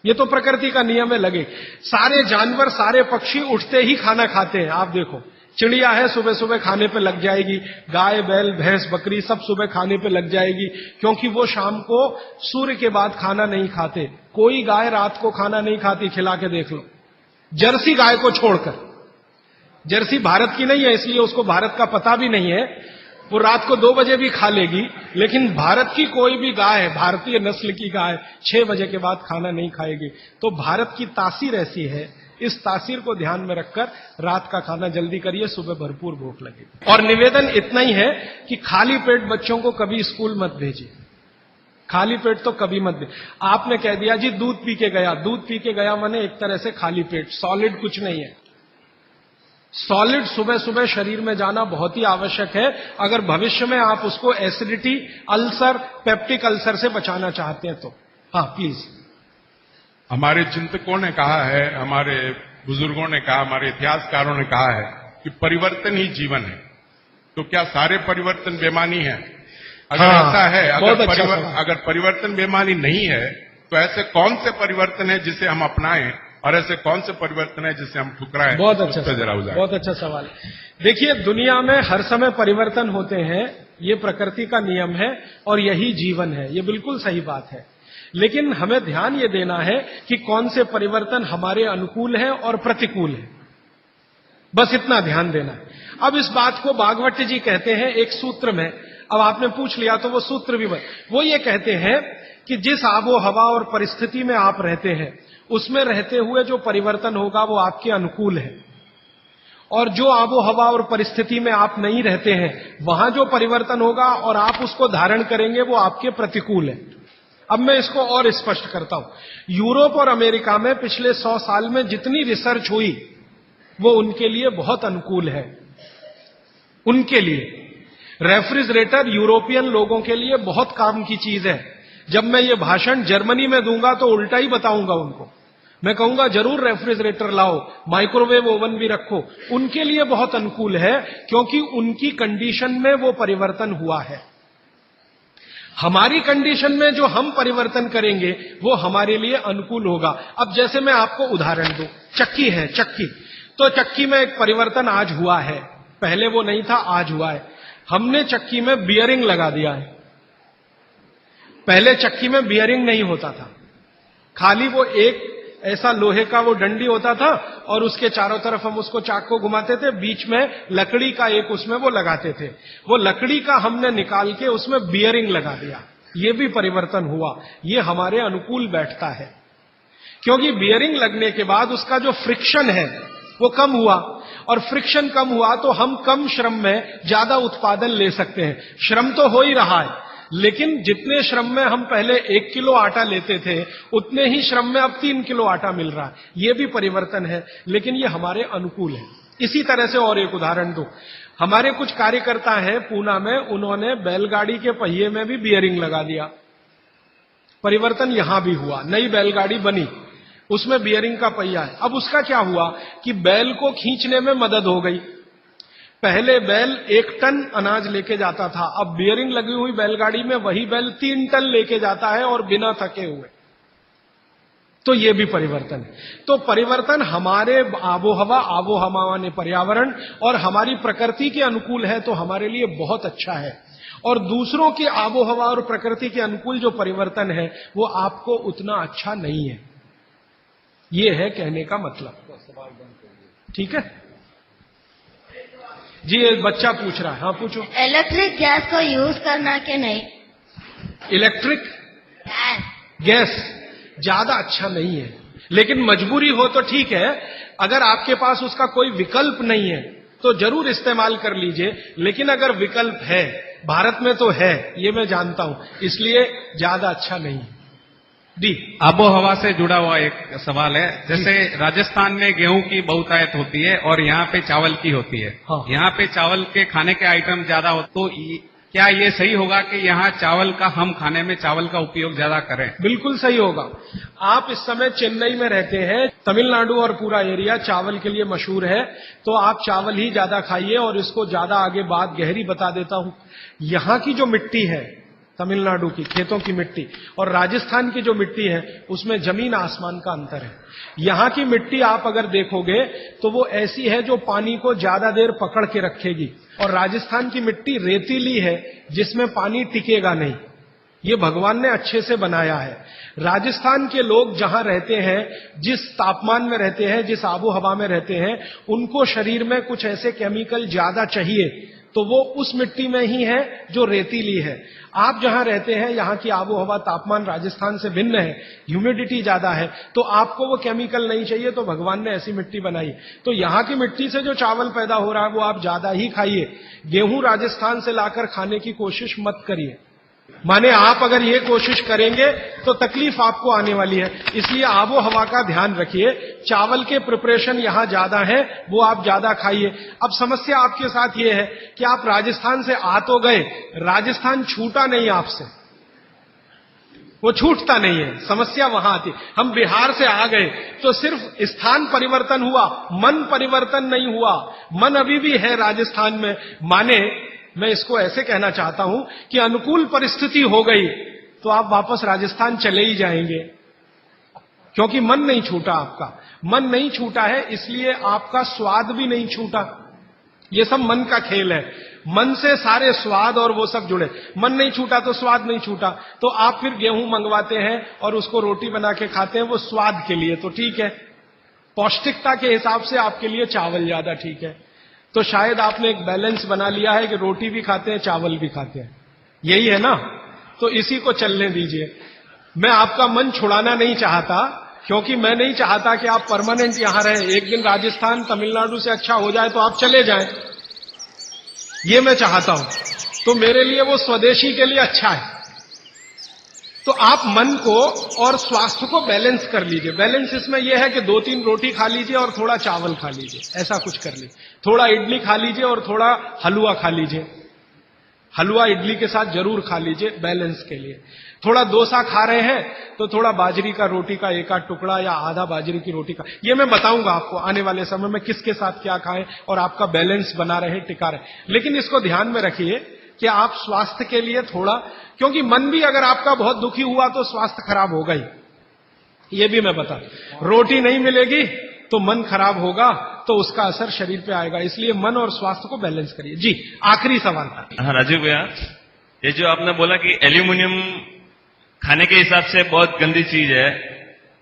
ये तो प्रकृति का नियम है, लगे। सारे जानवर, सारे पक्षी उठते ही खाना खाते हैं। आप देखो, चिड़िया है सुबह सुबह खाने पे लग जाएगी, गाय, बैल, भैंस, बकरी सब सुबह खाने पे लग जाएगी, क्योंकि वो शाम को सूर्य के बाद खाना नहीं खाते। कोई गाय रात को खाना नहीं खाती, खिला के देख लो, जर्सी गाय को छोड़कर। जर्सी भारत की नहीं है, इसलिए उसको भारत का पता भी नहीं है। वो रात को 2 बजे भी खा लेगी, लेकिन भारत की कोई भी गाय, भारतीय नस्ल की गाय 6 बजे के बाद खाना नहीं खाएगी। तो भारत की तासीर ऐसी है, इस तासीर को ध्यान में रखकर रात का खाना जल्दी करिए, सुबह भरपूर भूख लगेगी। और निवेदन इतना ही है कि खाली पेट बच्चों को कभी स्कूल मत भेजिए। खाली पेट तो कभी मत भेजिए। आपने कह दिया जी दूध पी के गया, दूध पी के गया माने एक तरह से खाली पेट, सॉलिड कुछ नहीं है। सॉलिड सुबह सुबह शरीर में जाना बहुत ही आवश्यक है, अगर भविष्य में आप उसको एसिडिटी, अल्सर, पेप्टिक अल्सर से बचाना चाहते हैं तो। हाँ प्लीज। हमारे चिंतकों ने कहा है, हमारे बुजुर्गों ने कहा, हमारे इतिहासकारों ने कहा है कि परिवर्तन ही जीवन है। तो क्या सारे परिवर्तन बेमानी है? अगर ऐसा है, अगर परिवर्तन बेमानी नहीं है, तो ऐसे कौन से परिवर्तन है जिसे हम अपनाएं, और ऐसे कौन से परिवर्तन है जिसे हम ठुकराएं? बहुत अच्छा, बहुत अच्छा सवाल है। देखिए, दुनिया में हर समय परिवर्तन होते हैं, ये प्रकृति का नियम है और यही जीवन है, ये बिल्कुल सही बात है। लेकिन हमें ध्यान ये देना है कि कौन से परिवर्तन हमारे अनुकूल है और प्रतिकूल है, बस इतना ध्यान देना है। अब इस बात को भागवत जी कहते हैं एक सूत्र में, अब आपने पूछ लिया तो वो सूत्र भी वो ये कहते हैं कि जिस आबो हवा और परिस्थिति में आप रहते हैं, उसमें रहते हुए जो परिवर्तन होगा वो आपके अनुकूल है, और जो आबो हवा और परिस्थिति में आप नहीं रहते हैं, वहां जो परिवर्तन होगा और आप उसको धारण करेंगे वो आपके प्रतिकूल है। अब मैं इसको और स्पष्ट करता हूं। यूरोप और अमेरिका में पिछले 100 साल में जितनी रिसर्च हुई वो उनके लिए बहुत अनुकूल है। उनके लिए रेफ्रिजरेटर यूरोपियन लोगों के लिए बहुत काम की चीज है। जब मैं ये भाषण जर्मनी में दूंगा तो उल्टा ही बताऊंगा उनको। मैं कहूंगा जरूर रेफ्रिजरेटर लाओ, माइक्रोवेव ओवन भी रखो। उनके लिए बहुत अनुकूल है, क्योंकि उनकी कंडीशन में वो परिवर्तन हुआ है। हमारी कंडीशन में जो हम परिवर्तन करेंगे वो हमारे लिए अनुकूल होगा। अब जैसे मैं आपको उदाहरण दूं, चक्की है, चक्की, तो चक्की में एक परिवर्तन आज हुआ है, पहले वो नहीं था, आज हुआ है। हमने चक्की में बियरिंग लगा दिया है। पहले चक्की में बियरिंग नहीं होता था, खाली वो एक ऐसा लोहे का वो डंडी होता था और उसके चारों तरफ हम उसको चाक को घुमाते थे, बीच में लकड़ी का एक उसमें वो लगाते थे। वो लकड़ी का हमने निकाल के उसमें बियरिंग लगा दिया, ये भी परिवर्तन हुआ। ये हमारे अनुकूल बैठता है, क्योंकि बियरिंग लगने के बाद उसका जो फ्रिक्शन है वो कम हुआ, और फ्रिक्शन कम हुआ तो हम कम श्रम में ज्यादा उत्पादन ले सकते हैं। श्रम तो हो ही रहा है, लेकिन जितने श्रम में हम पहले 1 किलो आटा लेते थे, उतने ही श्रम में अब 3 किलो आटा मिल रहा है। ये भी परिवर्तन है, लेकिन ये हमारे अनुकूल है। इसी तरह से और एक उदाहरण दूं, हमारे कुछ कार्यकर्ता हैं पूना में, उन्होंने बैलगाड़ी के पहिए में भी बियरिंग लगा दिया। परिवर्तन यहां भी हुआ, नई बैलगाड़ी बनी, उसमें बियरिंग का पहिया है। अब उसका क्या हुआ कि बैल को खींचने में मदद हो गई। पहले बैल 1 टन अनाज लेके जाता था, अब बियरिंग लगी हुई बैलगाड़ी में वही बैल 3 टन लेके जाता है और बिना थके हुए। तो ये भी परिवर्तन है। तो परिवर्तन हमारे आबोहवा ने पर्यावरण और हमारी प्रकृति के अनुकूल है तो हमारे लिए बहुत अच्छा है, और दूसरों की आबोहवा और प्रकृति के अनुकूल जो परिवर्तन है वो आपको उतना अच्छा नहीं है। ये है कहने का मतलब। ठीक है जी। एक बच्चा पूछ रहा है, हाँ पूछो। इलेक्ट्रिक गैस को यूज करना कि नहीं? इलेक्ट्रिक गैस ज्यादा अच्छा नहीं है, लेकिन मजबूरी हो तो ठीक है। अगर आपके पास उसका कोई विकल्प नहीं है तो जरूर इस्तेमाल कर लीजिए, लेकिन अगर विकल्प है, भारत में तो है, ये मैं जानता हूं, इसलिए ज्यादा अच्छा नहीं है। डी आबो हवा से जुड़ा हुआ एक सवाल है। जैसे राजस्थान में गेहूं की बहुतायत होती है और यहाँ पे चावल की होती है। हाँ। यहाँ पे चावल के खाने के आइटम ज्यादा हो, तो क्या ये सही होगा कि यहाँ चावल का, हम खाने में चावल का उपयोग ज्यादा करें? बिल्कुल सही होगा। आप इस समय चेन्नई में रहते हैं, तमिलनाडु और पूरा एरिया चावल के लिए मशहूर है, तो आप चावल ही ज्यादा खाइए। और इसको ज्यादा आगे बात गहरी बता देता हूं। यहां की जो मिट्टी है, तमिलनाडु की खेतों की मिट्टी और राजस्थान की जो मिट्टी है, उसमें जमीन आसमान का अंतर है। यहां की मिट्टी आप अगर देखोगे तो वो ऐसी है जो पानी को ज्यादा देर पकड़ के रखेगी, और राजस्थान की मिट्टी रेतीली है जिसमें पानी टिकेगा नहीं। ये भगवान ने अच्छे से बनाया है। राजस्थान के लोग जहां रहते हैं, जिस तापमान में रहते हैं, जिस आबो हवा में रहते हैं, उनको शरीर में कुछ ऐसे केमिकल ज्यादा चाहिए, तो वो उस मिट्टी में ही है जो रेतीली है। आप जहां रहते हैं, यहां की आबो हवा, तापमान राजस्थान से भिन्न है, ह्यूमिडिटी ज्यादा है, तो आपको वो केमिकल नहीं चाहिए, तो भगवान ने ऐसी मिट्टी बनाई। तो यहां की मिट्टी से जो चावल पैदा हो रहा है वो आप ज्यादा ही खाइए। गेहूं राजस्थान से लाकर खाने की कोशिश मत करिए। माने आप अगर ये कोशिश करेंगे तो तकलीफ आपको आने वाली है। इसलिए आबो हवा का ध्यान रखिए। चावल के प्रिपरेशन यहां ज्यादा है, वो आप ज्यादा खाइए। अब समस्या आपके साथ ये है कि आप राजस्थान से आ तो गए, राजस्थान छूटा नहीं आपसे, वो छूटता नहीं है। समस्या वहां आती। हम बिहार से आ गए तो सिर्फ स्थान परिवर्तन हुआ, मन परिवर्तन नहीं हुआ। मन अभी भी है राजस्थान में। माने मैं इसको ऐसे कहना चाहता हूं कि अनुकूल परिस्थिति हो गई तो आप वापस राजस्थान चले ही जाएंगे, क्योंकि मन नहीं छूटा। आपका मन नहीं छूटा है, इसलिए आपका स्वाद भी नहीं छूटा। ये सब मन का खेल है। मन से सारे स्वाद और वो सब जुड़े। मन नहीं छूटा तो स्वाद नहीं छूटा। तो आप फिर गेहूं मंगवाते हैं और उसको रोटी बना के खाते हैं, वो स्वाद के लिए तो ठीक है। पौष्टिकता के हिसाब से आपके लिए चावल ज्यादा ठीक है। तो शायद आपने एक बैलेंस बना लिया है कि रोटी भी खाते हैं, चावल भी खाते हैं, यही है ना? तो इसी को चलने दीजिए। मैं आपका मन छुड़ाना नहीं चाहता, क्योंकि मैं नहीं चाहता कि आप परमानेंट यहां रहें। एक दिन राजस्थान तमिलनाडु से अच्छा हो जाए तो आप चले जाएं, ये मैं चाहता हूं। तो मेरे लिए वो स्वदेशी के लिए अच्छा है। तो आप मन को और स्वास्थ्य को बैलेंस कर लीजिए। बैलेंस इसमें यह है कि 2-3 रोटी खा लीजिए और थोड़ा चावल खा लीजिए, ऐसा कुछ कर लीजिए। थोड़ा इडली खा लीजिए और थोड़ा हलवा खा लीजिए। हलवा इडली के साथ जरूर खा लीजिए बैलेंस के लिए। थोड़ा डोसा खा रहे हैं तो थोड़ा बाजरी का रोटी का एक आध टुकड़ा या आधा बाजरी की रोटी का। ये मैं बताऊंगा आपको आने वाले समय में किसके साथ क्या खाएं और आपका बैलेंस बना रहे, टिका रहे। लेकिन इसको ध्यान में रखिए कि आप स्वास्थ्य के लिए थोड़ा, क्योंकि मन भी अगर आपका बहुत दुखी हुआ तो स्वास्थ्य खराब होगा ही, ये भी मैं बता। रोटी नहीं मिलेगी तो मन खराब होगा, तो उसका असर शरीर पे आएगा। इसलिए मन और स्वास्थ्य को बैलेंस करिए। जी आखिरी सवाल था। हाँ राजीव भैया, ये जो आपने बोला कि एल्यूमिनियम खाने के हिसाब से बहुत गंदी चीज है,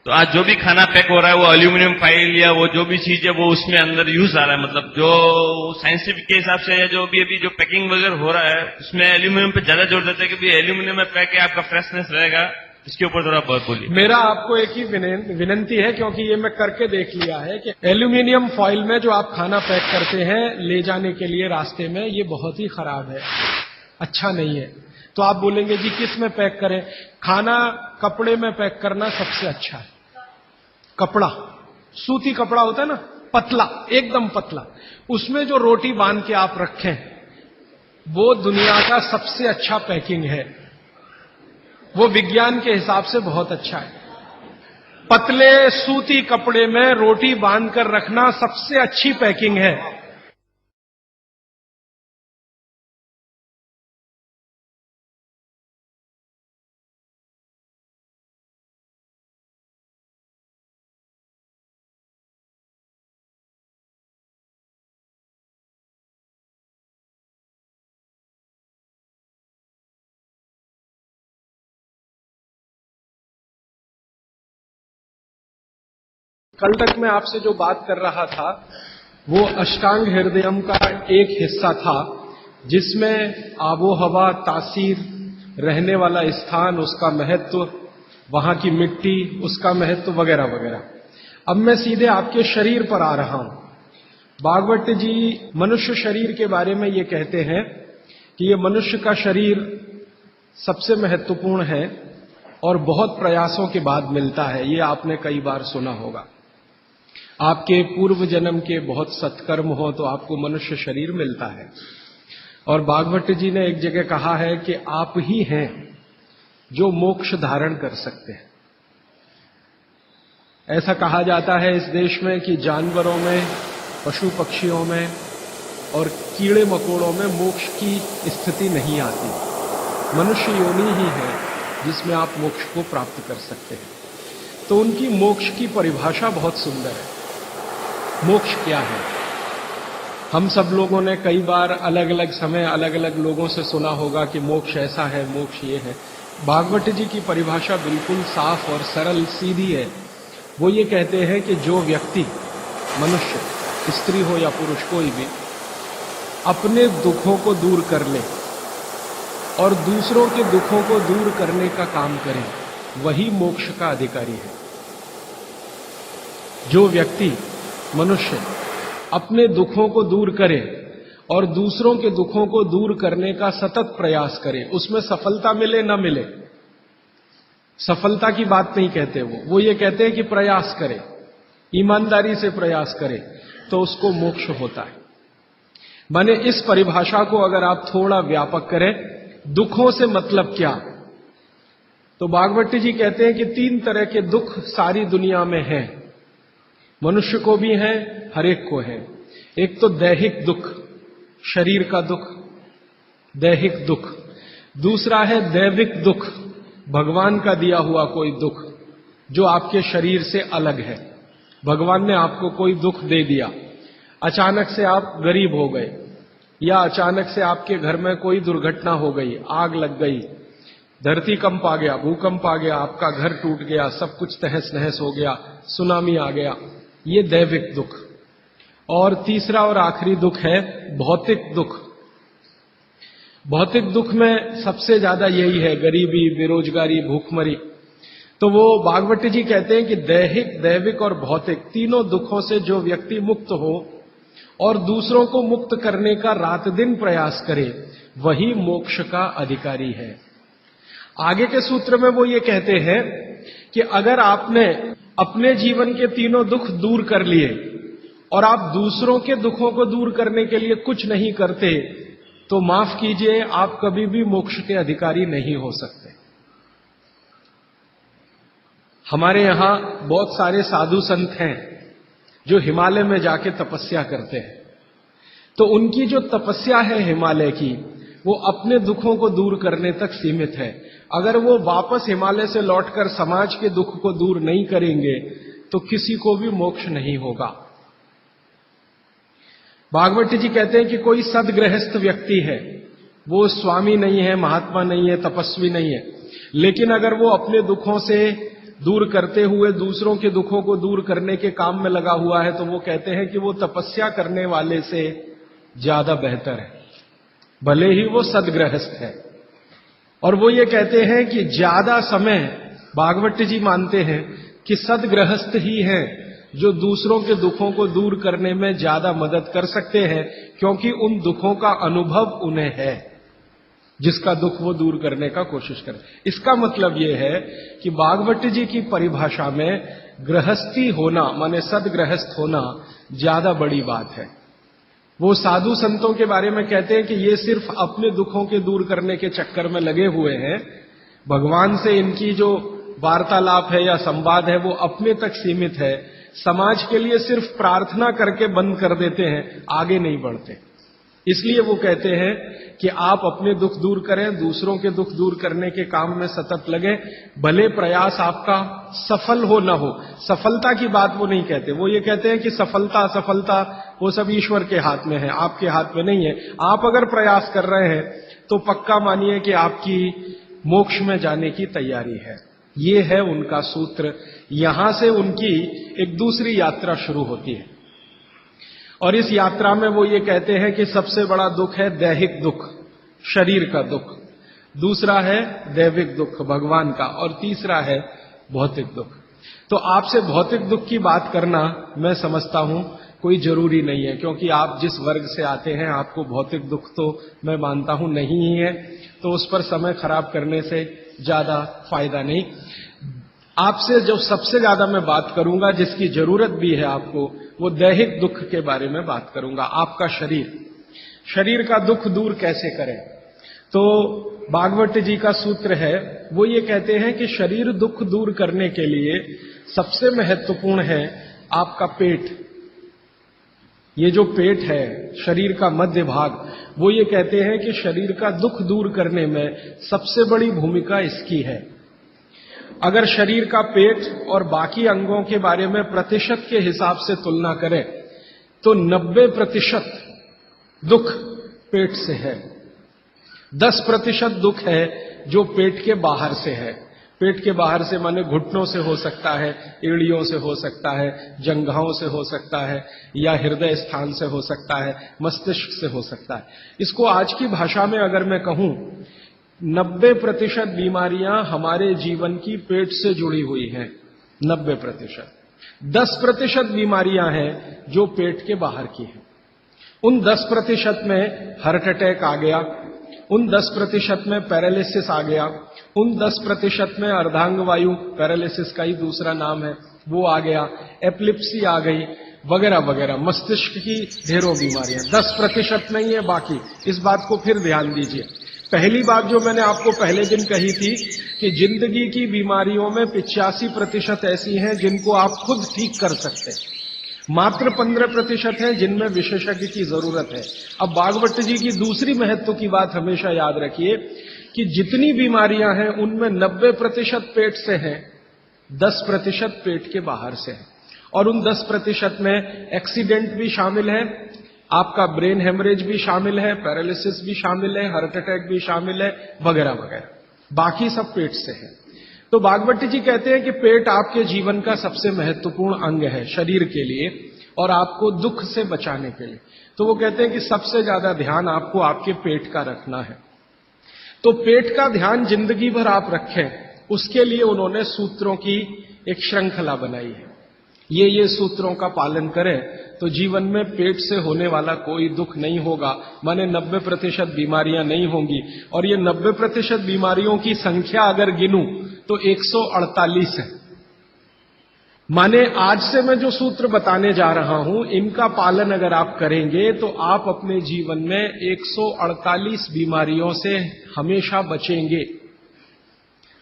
तो आज जो भी खाना पैक हो रहा है वो एल्यूमिनियम फाइल या वो जो भी चीज है वो उसमें अंदर यूज आ रहा है। मतलब जो साइंटिफिक के हिसाब से जो भी अभी जो पैकिंग वगैरह हो रहा है उसमें एल्यूमिनियम पे ज्यादा जोर देते हैं कि भाई एल्यूमिनियम में पैक है, आपका फ्रेशनेस रहेगा। इसके ऊपर थोड़ा बहुत बोलिए। मेरा आपको एक ही विनंती है, क्योंकि ये मैं करके देख लिया है कि एल्यूमिनियम फॉइल में जो आप खाना पैक करते हैं ले जाने के लिए रास्ते में, ये बहुत ही खराब है, अच्छा नहीं है। तो आप बोलेंगे जी किस में पैक करें? खाना कपड़े में पैक करना सबसे अच्छा है। कपड़ा, सूती कपड़ा होता है ना, पतला, एकदम पतला, उसमें जो रोटी बांध के आप रखें वो दुनिया का सबसे अच्छा पैकिंग है। वो विज्ञान के हिसाब से बहुत अच्छा है। पतले सूती कपड़े में रोटी बांधकर रखना सबसे अच्छी पैकिंग है। कल तक मैं आपसे जो बात कर रहा था वो अष्टांग हृदयम का एक हिस्सा था जिसमें आबो हवा, तासीर, रहने वाला स्थान, उसका महत्व, वहां की मिट्टी, उसका महत्व वगैरह वगैरह। अब मैं सीधे आपके शरीर पर आ रहा हूं। भागवत जी मनुष्य शरीर के बारे में ये कहते हैं कि ये मनुष्य का शरीर सबसे महत्वपूर्ण है और बहुत प्रयासों के बाद मिलता है। ये आपने कई बार सुना होगा। आपके पूर्व जन्म के बहुत सत्कर्म हो तो आपको मनुष्य शरीर मिलता है। और भागवत जी ने एक जगह कहा है कि आप ही हैं जो मोक्ष धारण कर सकते हैं। ऐसा कहा जाता है इस देश में कि जानवरों में, पशु पक्षियों में और कीड़े मकोड़ों में मोक्ष की स्थिति नहीं आती। मनुष्य योनि ही है जिसमें आप मोक्ष को प्राप्त कर सकते हैं। तो उनकी मोक्ष की परिभाषा बहुत सुंदर है। मोक्ष क्या है? हम सब लोगों ने कई बार अलग अलग समय अलग अलग लोगों से सुना होगा कि मोक्ष ऐसा है, मोक्ष ये है। भागवत जी की परिभाषा बिल्कुल साफ और सरल सीधी है। वो ये कहते हैं कि जो व्यक्ति, मनुष्य, स्त्री हो या पुरुष, कोई भी, अपने दुखों को दूर कर ले और दूसरों के दुखों को दूर करने का काम करे, वही मोक्ष का अधिकारी है। जो व्यक्ति, मनुष्य, अपने दुखों को दूर करे और दूसरों के दुखों को दूर करने का सतत प्रयास करे, उसमें सफलता मिले न मिले, सफलता की बात नहीं कहते वो ये कहते हैं कि प्रयास करे, ईमानदारी से प्रयास करे, तो उसको मोक्ष होता है। माने इस परिभाषा को अगर आप थोड़ा व्यापक करें, दुखों से मतलब क्या, तो भागवत जी कहते हैं कि 3 तरह के दुख सारी दुनिया में हैं। मनुष्य को भी है, हर एक को है। एक तो दैहिक दुख, शरीर का दुख, दैहिक दुख। दूसरा है दैविक दुख, भगवान का दिया हुआ कोई दुख जो आपके शरीर से अलग है। भगवान ने आपको कोई दुख दे दिया, अचानक से आप गरीब हो गए, या अचानक से आपके घर में कोई दुर्घटना हो गई, आग लग गई, धरती कंप आ गया, भूकंप आ गया, आपका घर टूट गया, सब कुछ तहस नहस हो गया, सुनामी आ गया, ये दैविक दुख। और तीसरा और आखिरी दुख है भौतिक दुख। भौतिक दुख में सबसे ज्यादा यही है, गरीबी, बेरोजगारी, भूखमरी। तो वो भागवत जी कहते हैं कि दैहिक, दैविक और भौतिक तीनों दुखों से जो व्यक्ति मुक्त हो और दूसरों को मुक्त करने का रात दिन प्रयास करे, वही मोक्ष का अधिकारी है। आगे के सूत्र में वो ये कहते हैं कि अगर आपने अपने जीवन के तीनों दुख दूर कर लिए और आप दूसरों के दुखों को दूर करने के लिए कुछ नहीं करते, तो माफ कीजिए, आप कभी भी मोक्ष के अधिकारी नहीं हो सकते। हमारे यहां बहुत सारे साधु संत हैं जो हिमालय में जाके तपस्या करते हैं। तो उनकी जो तपस्या है हिमालय की, वो अपने दुखों को दूर करने तक सीमित है। अगर वो वापस हिमालय से लौटकर समाज के दुख को दूर नहीं करेंगे तो किसी को भी मोक्ष नहीं होगा। भागवत जी कहते हैं कि कोई सदगृहस्थ व्यक्ति है, वो स्वामी नहीं है, महात्मा नहीं है, तपस्वी नहीं है, लेकिन अगर वो अपने दुखों से दूर करते हुए दूसरों के दुखों को दूर करने के काम में लगा हुआ है, तो वो कहते हैं कि वो तपस्या करने वाले से ज्यादा बेहतर है, भले ही वो सदगृहस्थ है। और वो ये कहते हैं कि ज्यादा समय, भागवत जी मानते हैं कि सदगृहस्थ ही हैं जो दूसरों के दुखों को दूर करने में ज्यादा मदद कर सकते हैं, क्योंकि उन दुखों का अनुभव उन्हें है, जिसका दुख वो दूर करने का कोशिश करें। इसका मतलब ये है कि भागवत जी की परिभाषा में गृहस्थी होना, माने सदगृहस्थ होना, ज्यादा बड़ी बात है। वो साधु संतों के बारे में कहते हैं कि ये सिर्फ अपने दुखों के दूर करने के चक्कर में लगे हुए हैं, भगवान से इनकी जो वार्तालाप है या संवाद है वो अपने तक सीमित है, समाज के लिए सिर्फ प्रार्थना करके बंद कर देते हैं, आगे नहीं बढ़ते। इसलिए वो कहते हैं कि आप अपने दुख दूर करें, दूसरों के दुख दूर करने के काम में सतत लगे, भले प्रयास आपका सफल हो न हो। सफलता की बात वो नहीं कहते, वो ये कहते हैं कि सफलता असफलता वो सब ईश्वर के हाथ में है, आपके हाथ में नहीं है। आप अगर प्रयास कर रहे हैं तो पक्का मानिए कि आपकी मोक्ष में जाने की तैयारी है। ये है उनका सूत्र। यहां से उनकी एक दूसरी यात्रा शुरू होती है। और इस यात्रा में वो ये कहते हैं कि सबसे बड़ा दुख है दैहिक दुख, शरीर का दुख, दूसरा है दैविक दुख भगवान का, और तीसरा है भौतिक दुख। तो आपसे भौतिक दुख की बात करना मैं समझता हूं कोई जरूरी नहीं है, क्योंकि आप जिस वर्ग से आते हैं आपको भौतिक दुख तो मैं मानता हूं नहीं ही है, तो उस पर समय खराब करने से ज्यादा फायदा नहीं। आपसे जो सबसे ज्यादा मैं बात करूंगा, जिसकी जरूरत भी है आपको, वो दैहिक दुख के बारे में बात करूंगा। आपका शरीर का दुख दूर कैसे करें? तो भागवत जी का सूत्र है, वो ये कहते हैं कि शरीर दुख दूर करने के लिए सबसे महत्वपूर्ण है आपका पेट। ये जो पेट है, शरीर का मध्य भाग, वो ये कहते हैं कि शरीर का दुख दूर करने में सबसे बड़ी भूमिका इसकी है। अगर शरीर का पेट और बाकी अंगों के बारे में प्रतिशत के हिसाब से तुलना करें तो 90% दुख पेट से है, 10% दुख है जो पेट के बाहर से है। पेट के बाहर से माने घुटनों से हो सकता है, एड़ियों से हो सकता है, जंघाओं से हो सकता है, या हृदय स्थान से हो सकता है, मस्तिष्क से हो सकता है। इसको आज की भाषा में अगर मैं कहूं, 90% बीमारियां हमारे जीवन की पेट से जुड़ी हुई हैं, 90%। 10% बीमारियां हैं जो पेट के बाहर की हैं। उन 10% में हार्ट अटैक आ गया, उन 10% में पैरालिसिस आ गया, उन 10% में अर्धांग वायु, पैरालिसिस का ही दूसरा नाम है, वो आ गया, एपिलेप्सी आ गई, वगैरह वगैरह, मस्तिष्क की ढेरों बीमारियां। 10% नहीं है बाकी। इस बात को फिर ध्यान दीजिए। पहली बात जो मैंने आपको पहले दिन कही थी कि जिंदगी की बीमारियों में 85% ऐसी हैं जिनको आप खुद ठीक कर सकते हैं, मात्र 15% हैं जिनमें विशेषज्ञ की जरूरत है। अब भागवत जी की दूसरी महत्व की बात हमेशा याद रखिए कि जितनी बीमारियां हैं उनमें 90% पेट से हैं, 10% पेट के बाहर से है। और उन 10% में एक्सीडेंट भी शामिल है, आपका ब्रेन हेमरेज भी शामिल है, पैरालिसिस भी शामिल है, हार्ट अटैक भी शामिल है, वगैरह वगैरह, बाकी सब पेट से है। तो भागवत जी कहते हैं कि पेट आपके जीवन का सबसे महत्वपूर्ण अंग है शरीर के लिए और आपको दुख से बचाने के लिए। तो वो कहते हैं कि सबसे ज्यादा ध्यान आपको आपके पेट का रखना है। तो पेट का ध्यान जिंदगी भर आप रखें, उसके लिए उन्होंने सूत्रों की एक श्रृंखला बनाई है। ये सूत्रों का पालन करें तो जीवन में पेट से होने वाला कोई दुख नहीं होगा, माने 90% बीमारियां नहीं होंगी। और ये 90% बीमारियों की संख्या अगर गिनूं तो 148 है। माने आज से मैं जो सूत्र बताने जा रहा हूं, इनका पालन अगर आप करेंगे तो आप अपने जीवन में 148 बीमारियों से हमेशा बचेंगे।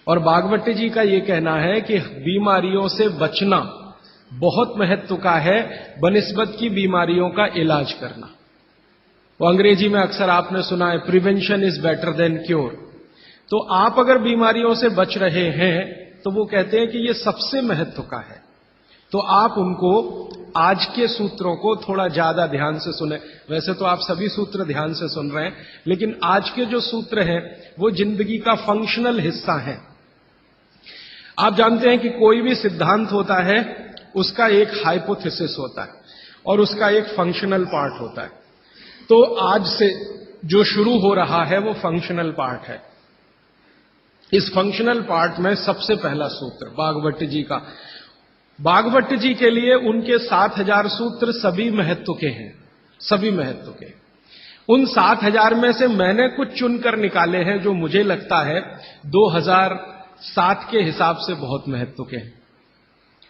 और भागवत जी का यह कहना है कि बीमारियों से बचना बहुत महत्व का है बनिस्बत की बीमारियों का इलाज करना। वो अंग्रेजी में अक्सर आपने सुना है, prevention is better than cure. तो आप अगर बीमारियों से बच रहे हैं तो वो कहते हैं कि ये सबसे महत्व का है। तो आप उनको आज के सूत्रों को थोड़ा ज्यादा ध्यान से सुने। वैसे तो आप सभी सूत्र ध्यान से सुन रहे हैं, लेकिन आज के जो सूत्र हैं वो जिंदगी का फंक्शनल हिस्सा है। आप जानते हैं कि कोई भी सिद्धांत होता है उसका एक हाइपोथेसिस होता है और उसका एक फंक्शनल पार्ट होता है। तो आज से जो शुरू हो रहा है वो फंक्शनल पार्ट है। इस फंक्शनल पार्ट में सबसे पहला सूत्र भागवत जी का, भागवत जी के लिए उनके 7000 सूत्र सभी महत्व के हैं, सभी महत्व के। उन 7000 में से मैंने कुछ चुनकर निकाले हैं जो मुझे लगता है 2007 के हिसाब से बहुत महत्व के हैं।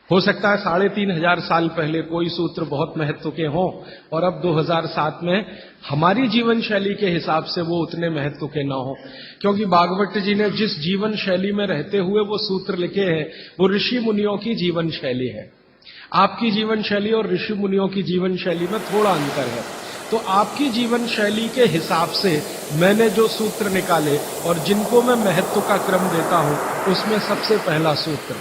हो सकता है 3500 साल पहले कोई सूत्र बहुत महत्व के हों और अब 2007 में हमारी जीवन शैली के हिसाब से वो उतने महत्व के ना हो, क्योंकि भागवत जी ने जिस जीवन शैली में रहते हुए वो सूत्र लिखे हैं वो ऋषि मुनियों की जीवन शैली है। आपकी जीवन शैली और ऋषि मुनियों की जीवन शैली में थोड़ा अंतर है। तो आपकी जीवन शैली के हिसाब से मैंने जो सूत्र निकाले और जिनको मैं महत्व का क्रम देता हूं, उसमें सबसे पहला सूत्र,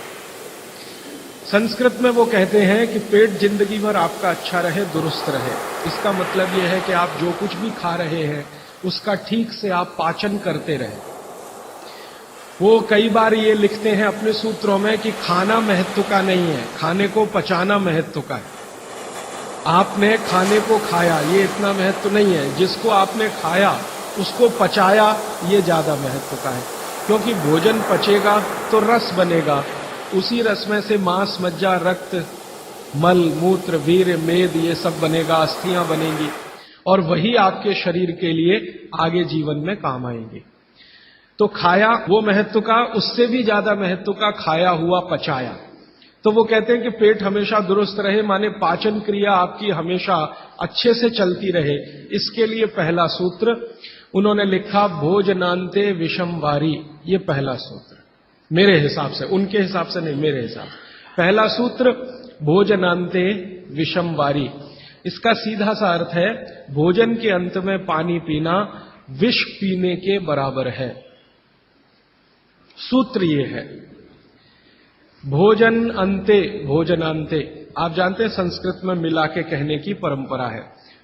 संस्कृत में वो कहते हैं कि पेट जिंदगी भर आपका अच्छा रहे, दुरुस्त रहे। इसका मतलब यह है कि आप जो कुछ भी खा रहे हैं उसका ठीक से आप पाचन करते रहे। वो कई बार ये लिखते हैं अपने सूत्रों में कि खाना महत्व का नहीं है, खाने को पचाना महत्व का है। आपने खाने को खाया, ये इतना महत्व नहीं है। जिसको आपने खाया उसको पचाया, ये ज्यादा महत्व का है। क्योंकि भोजन पचेगा तो रस बनेगा, उसी रस में से मांस, मज्जा, रक्त, मल, मूत्र, वीर्य, मेद, ये सब बनेगा, अस्थियां बनेंगी, और वही आपके शरीर के लिए आगे जीवन में काम आएंगे। तो खाया वो महत्व का, उससे भी ज्यादा महत्व का खाया हुआ पचाया। तो वो कहते हैं कि पेट हमेशा दुरुस्त रहे, माने पाचन क्रिया आपकी हमेशा अच्छे से चलती रहे। इसके लिए पहला सूत्र उन्होंने लिखा, भोजनांते विषम वारी। ये पहला सूत्र मेरे हिसाब से, उनके हिसाब से नहीं, मेरे हिसाब से पहला सूत्र भोजनांते विषम वारी। इसका सीधा सा अर्थ है, भोजन के अंत में पानी पीना विष पीने के बराबर है। सूत्र ये है, भोजन अंते, भोजनांते, आप जानते हैं संस्कृत में मिला के कहने की परंपरा है।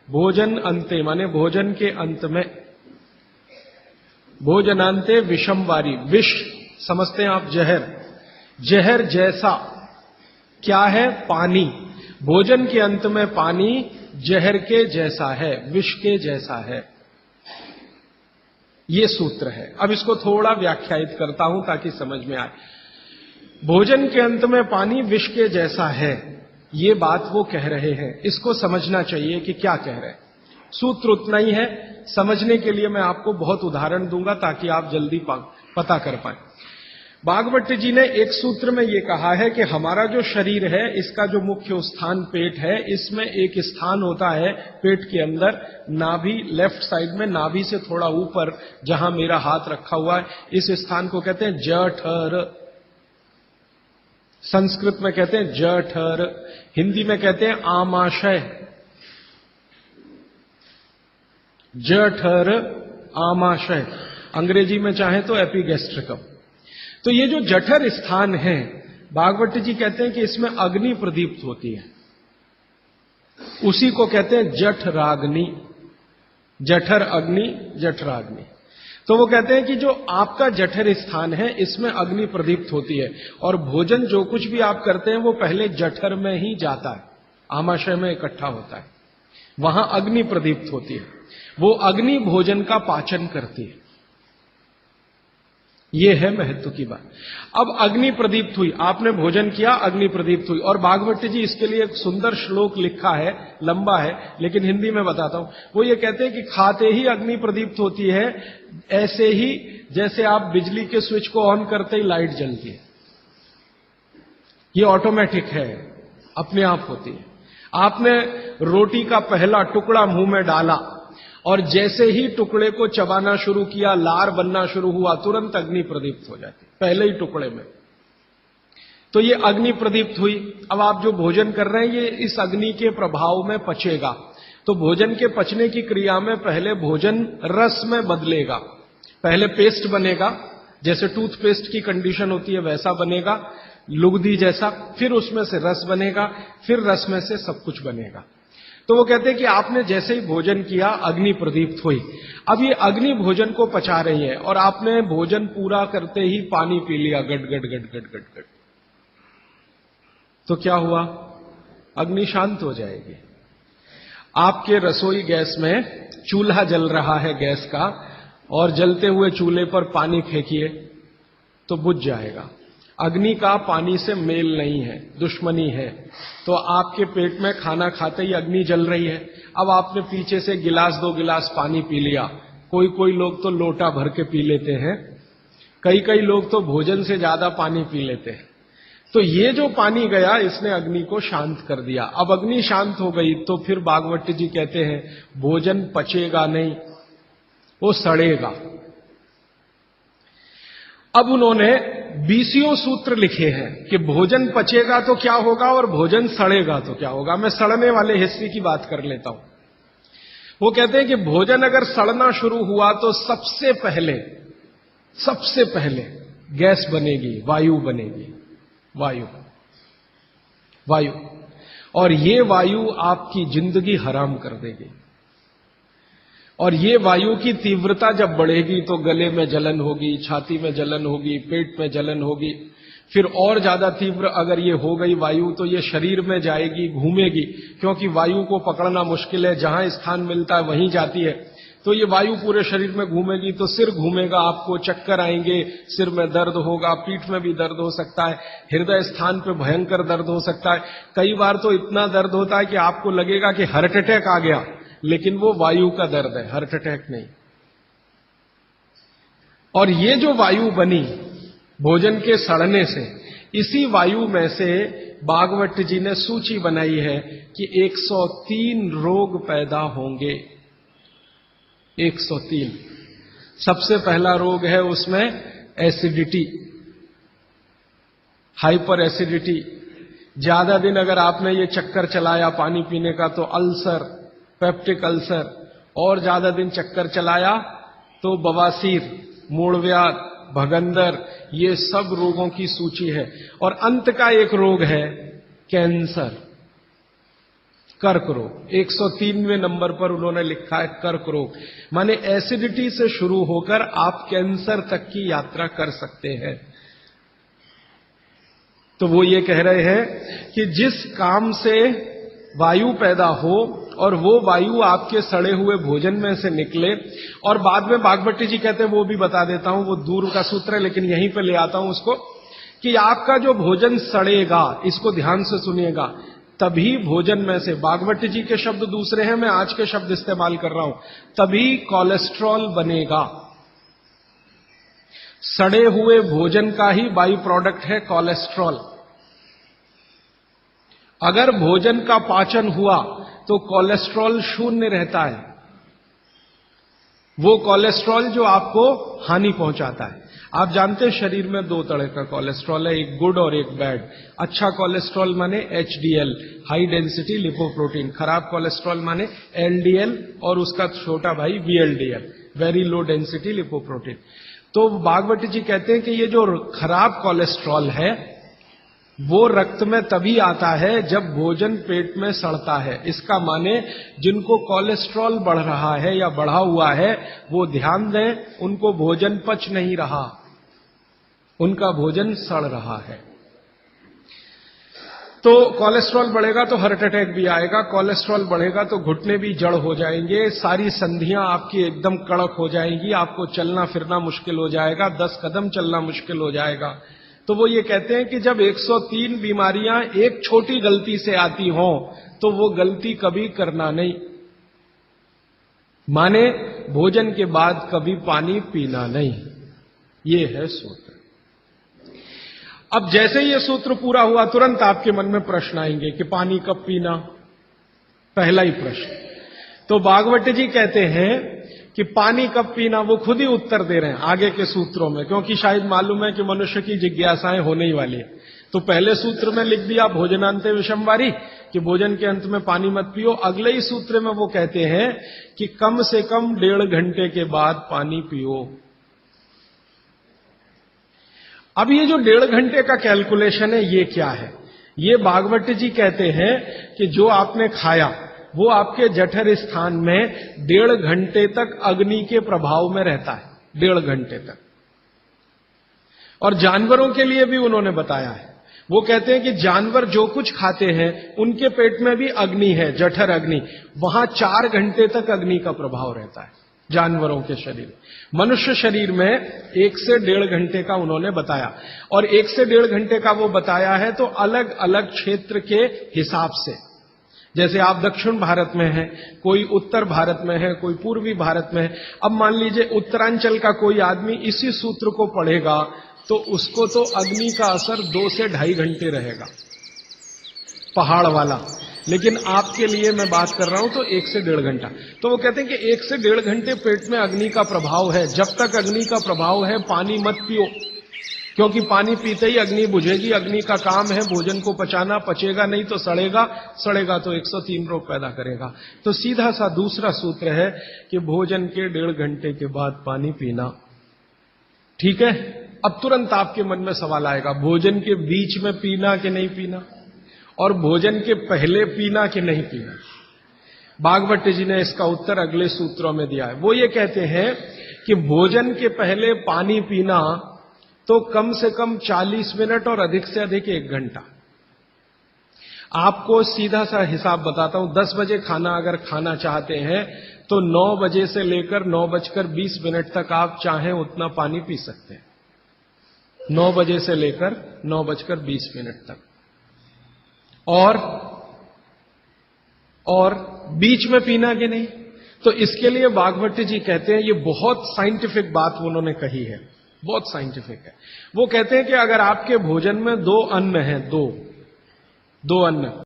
भोजन अंते माने भोजन के अंत में, भोजनांते विषम वारी। विष समझते हैं आप, जहर, जहर जैसा क्या है? पानी। भोजन के अंत में पानी जहर के जैसा है, विष के जैसा है। ये सूत्र है। अब इसको थोड़ा व्याख्यायित करता हूं ताकि समझ में आए। भोजन के अंत में पानी विष के जैसा है, ये बात वो कह रहे हैं। इसको समझना चाहिए कि क्या कह रहे हैं। सूत्र उतना ही है, समझने के लिए मैं आपको बहुत उदाहरण दूंगा ताकि आप जल्दी पता कर पाए। भागवत जी ने एक सूत्र में ये कहा है कि हमारा जो शरीर है, इसका जो मुख्य स्थान पेट है, इसमें एक स्थान होता है पेट के अंदर, नाभि, लेफ्ट साइड में, नाभि से थोड़ा ऊपर जहां मेरा हाथ रखा हुआ है, इस स्थान को कहते हैं जठर। संस्कृत में कहते हैं जठर, हिंदी में कहते हैं आमाशय। जठर, आमाशय, अंग्रेजी में चाहे तो एपिगैस्ट्रिकम। तो ये जो जठर स्थान है, भागवत जी कहते हैं कि इसमें अग्नि प्रदीप्त होती है, उसी को कहते हैं जठराग्नि। जठर अग्नि, जठराग्नि। तो वो कहते हैं कि जो आपका जठर स्थान है, इसमें अग्नि प्रदीप्त होती है, और भोजन जो कुछ भी आप करते हैं वो पहले जठर में ही जाता है, आमाशय में इकट्ठा होता है, वहां अग्नि प्रदीप्त होती है। वो अग्नि भोजन का पाचन करती है। ये है महत्व की बात। अब अग्नि प्रदीप्त हुई, आपने भोजन किया, अग्नि प्रदीप्त हुई। और भागवत जी इसके लिए एक सुंदर श्लोक लिखा है, लंबा है लेकिन हिंदी में बताता हूं। वो ये कहते हैं कि खाते ही अग्नि प्रदीप्त होती है, ऐसे ही जैसे आप बिजली के स्विच को ऑन करते ही लाइट जलती है। ये ऑटोमेटिक है, अपने आप होती है। आपने रोटी का पहला टुकड़ा मुंह में डाला और जैसे ही टुकड़े को चबाना शुरू किया, लार बनना शुरू हुआ, तुरंत अग्नि प्रदीप्त हो जाती, पहले ही टुकड़े में। तो ये अग्नि प्रदीप्त हुई। अब आप जो भोजन कर रहे हैं, ये इस अग्नि के प्रभाव में पचेगा। तो भोजन के पचने की क्रिया में पहले भोजन रस में बदलेगा। पहले पेस्ट बनेगा, जैसे टूथपेस्ट की कंडीशन होती है वैसा बनेगा, लुगदी जैसा। फिर उसमें से रस बनेगा, फिर रस में से सब कुछ बनेगा। तो वो कहते हैं कि आपने जैसे ही भोजन किया, अग्नि प्रदीप्त हुई। अब ये अग्नि भोजन को पचा रही है, और आपने भोजन पूरा करते ही पानी पी लिया, गट गट गट गट गट गट। तो क्या हुआ? अग्नि शांत हो जाएगी। आपके रसोई गैस में चूल्हा जल रहा है गैस का, और जलते हुए चूल्हे पर पानी फेंकिए तो बुझ जाएगा। अग्नि का पानी से मेल नहीं है, दुश्मनी है। तो आपके पेट में खाना खाते ही अग्नि जल रही है। अब आपने पीछे से गिलास 2 गिलास पानी पी लिया। कोई लोग तो लोटा भर के पी लेते हैं, कई लोग तो भोजन से ज्यादा पानी पी लेते हैं। तो ये जो पानी गया, इसने अग्नि को शांत कर दिया। अब अग्नि शांत हो गई तो फिर भागवत जी कहते हैं भोजन पचेगा नहीं, वो सड़ेगा। अब उन्होंने 20 सूत्र लिखे हैं कि भोजन पचेगा तो क्या होगा और भोजन सड़ेगा तो क्या होगा। मैं सड़ने वाले हिस्से की बात कर लेता हूं। वो कहते हैं कि भोजन अगर सड़ना शुरू हुआ तो सबसे पहले गैस बनेगी, वायु बनेगी, वायु। और ये वायु आपकी जिंदगी हराम कर देगी। और ये वायु की तीव्रता जब बढ़ेगी तो गले में जलन होगी, छाती में जलन होगी, पेट में जलन होगी, फिर और ज्यादा तीव्र अगर ये हो गई वायु तो ये शरीर में जाएगी, घूमेगी, क्योंकि वायु को पकड़ना मुश्किल है, जहां स्थान मिलता है वहीं जाती है। तो ये वायु पूरे शरीर में घूमेगी तो सिर घूमेगा, आपको चक्कर आएंगे, सिर में दर्द होगा, पीठ में भी दर्द हो सकता है, हृदय स्थान पे भयंकर दर्द हो सकता है। कई बार तो इतना दर्द होता है कि आपको लगेगा कि हार्ट अटैक आ गया, लेकिन वो वायु का दर्द है, हार्ट अटैक नहीं। और ये जो वायु बनी भोजन के सड़ने से, इसी वायु में से भागवत जी ने सूची बनाई है कि 103 रोग पैदा होंगे। 103। सबसे पहला रोग है उसमें एसिडिटी, हाइपर एसिडिटी। ज्यादा दिन अगर आपने ये चक्कर चलाया पानी पीने का तो अल्सर, पेप्टिक अल्सर, और ज्यादा दिन चक्कर चलाया तो बवासीर, मूढ़व्याध, भगंदर, ये सब रोगों की सूची है। और अंत का एक रोग है कैंसर, कर्क रोग। 103वें नंबर पर उन्होंने लिखा है कर्क रोग। माने एसिडिटी से शुरू होकर आप कैंसर तक की यात्रा कर सकते हैं। तो वो ये कह रहे हैं कि जिस काम से वायु पैदा हो और वो वायु आपके सड़े हुए भोजन में से निकले, और बाद में भागवती जी कहते हैं, वो भी बता देता हूं, वो दूर का सूत्र है लेकिन यहीं पे ले आता हूं उसको, कि आपका जो भोजन सड़ेगा, इसको ध्यान से सुनिएगा, तभी भोजन में से, भागवती जी के शब्द दूसरे हैं, मैं आज के शब्द इस्तेमाल कर रहा हूं, तभी कोलेस्ट्रॉल बनेगा। सड़े हुए भोजन का ही बाई प्रोडक्ट है कोलेस्ट्रॉल। अगर भोजन का पाचन हुआ तो कोलेस्ट्रॉल शून्य रहता है, वो कोलेस्ट्रॉल जो आपको हानि पहुंचाता है। आप जानते हैं शरीर में दो तरह का कोलेस्ट्रॉल है, एक गुड और एक बैड। अच्छा कोलेस्ट्रॉल माने एचडीएल, हाई डेंसिटी लिपोप्रोटीन। खराब कोलेस्ट्रॉल माने एलडीएल और उसका छोटा भाई VLDL, very low density lipoprotein. तो भागवती जी कहते हैं कि ये जो खराब कोलेस्ट्रॉल है वो रक्त में तभी आता है जब भोजन पेट में सड़ता है। इसका माने जिनको कोलेस्ट्रॉल बढ़ रहा है या बढ़ा हुआ है वो ध्यान दें, उनको भोजन पच नहीं रहा, उनका भोजन सड़ रहा है। तो कोलेस्ट्रॉल बढ़ेगा तो हार्ट अटैक भी आएगा, कोलेस्ट्रॉल बढ़ेगा तो घुटने भी जड़ हो जाएंगे, सारी संधियां आपकी एकदम कड़क हो जाएंगी, आपको चलना फिरना मुश्किल हो जाएगा, 10 कदम चलना मुश्किल हो जाएगा। तो वो ये कहते हैं कि जब 103 बीमारियां एक छोटी गलती से आती हों तो वो गलती कभी करना नहीं। माने भोजन के बाद कभी पानी पीना नहीं, ये है सूत्र। अब जैसे ये सूत्र पूरा हुआ तुरंत आपके मन में प्रश्न आएंगे कि पानी कब पीना, पहला ही प्रश्न। तो भागवती जी कहते हैं कि पानी कब पीना वो खुद ही उत्तर दे रहे हैं आगे के सूत्रों में, क्योंकि शायद मालूम है कि मनुष्य की जिज्ञासाएं होने ही वाली है। तो पहले सूत्र में लिख दिया भोजनांते विषमवारी कि भोजन के अंत में पानी मत पियो। अगले ही सूत्र में वो कहते हैं कि कम से कम 1.5 घंटे के बाद पानी पियो। अब ये जो 1.5 घंटे का कैलकुलेशन है ये क्या है? ये भागवती जी कहते हैं कि जो आपने खाया वो आपके जठर स्थान में 1.5 घंटे तक अग्नि के प्रभाव में रहता है, 1.5 घंटे तक। और जानवरों के लिए भी उन्होंने बताया है। वो कहते हैं कि जानवर जो कुछ खाते हैं उनके पेट में भी अग्नि है, जठर अग्नि, वहां 4 घंटे तक अग्नि का प्रभाव रहता है जानवरों के शरीर। मनुष्य शरीर में 1 से 1.5 घंटे का उन्होंने बताया, और 1 से 1.5 घंटे का वो बताया है तो अलग अलग क्षेत्र के हिसाब से। जैसे आप दक्षिण भारत में हैं, कोई उत्तर भारत में है, कोई पूर्वी भारत में है। अब मान लीजिए उत्तरांचल का कोई आदमी इसी सूत्र को पढ़ेगा तो उसको तो अग्नि का असर 2 से 2.5 घंटे रहेगा, पहाड़ वाला। लेकिन आपके लिए मैं बात कर रहा हूं तो 1 से 1.5 घंटा। तो वो कहते हैं कि 1 से 1.5 घंटे पेट में अग्नि का प्रभाव है। जब तक अग्नि का प्रभाव है पानी मत पियो, क्योंकि पानी पीते ही अग्नि बुझेगी। अग्नि का काम है भोजन को पचाना, पचेगा नहीं तो सड़ेगा, सड़ेगा तो 103 रोग पैदा करेगा। तो सीधा सा दूसरा सूत्र है कि भोजन के 1.5 घंटे के बाद पानी पीना। ठीक है, अब तुरंत आपके मन में सवाल आएगा, भोजन के बीच में पीना कि नहीं पीना, और भोजन के पहले पीना कि नहीं पीना? भागवती जी ने इसका उत्तर अगले सूत्रों में दिया है। वो ये कहते हैं कि भोजन के पहले पानी पीना तो कम से कम 40 मिनट और अधिक से अधिक 1 घंटा। आपको सीधा सा हिसाब बताता हूं, 10 बजे खाना अगर खाना चाहते हैं तो 9 बजे से लेकर 9:20 तक आप चाहें उतना पानी पी सकते हैं। 9 बजे से लेकर 9:20 तक। और बीच में पीना कि नहीं, तो इसके लिए बागभट्ट जी कहते हैं, ये बहुत साइंटिफिक बात उन्होंने कही है, बहुत साइंटिफिक है। वो कहते हैं कि अगर आपके भोजन में 2 अन्न हैं, दो अन्न,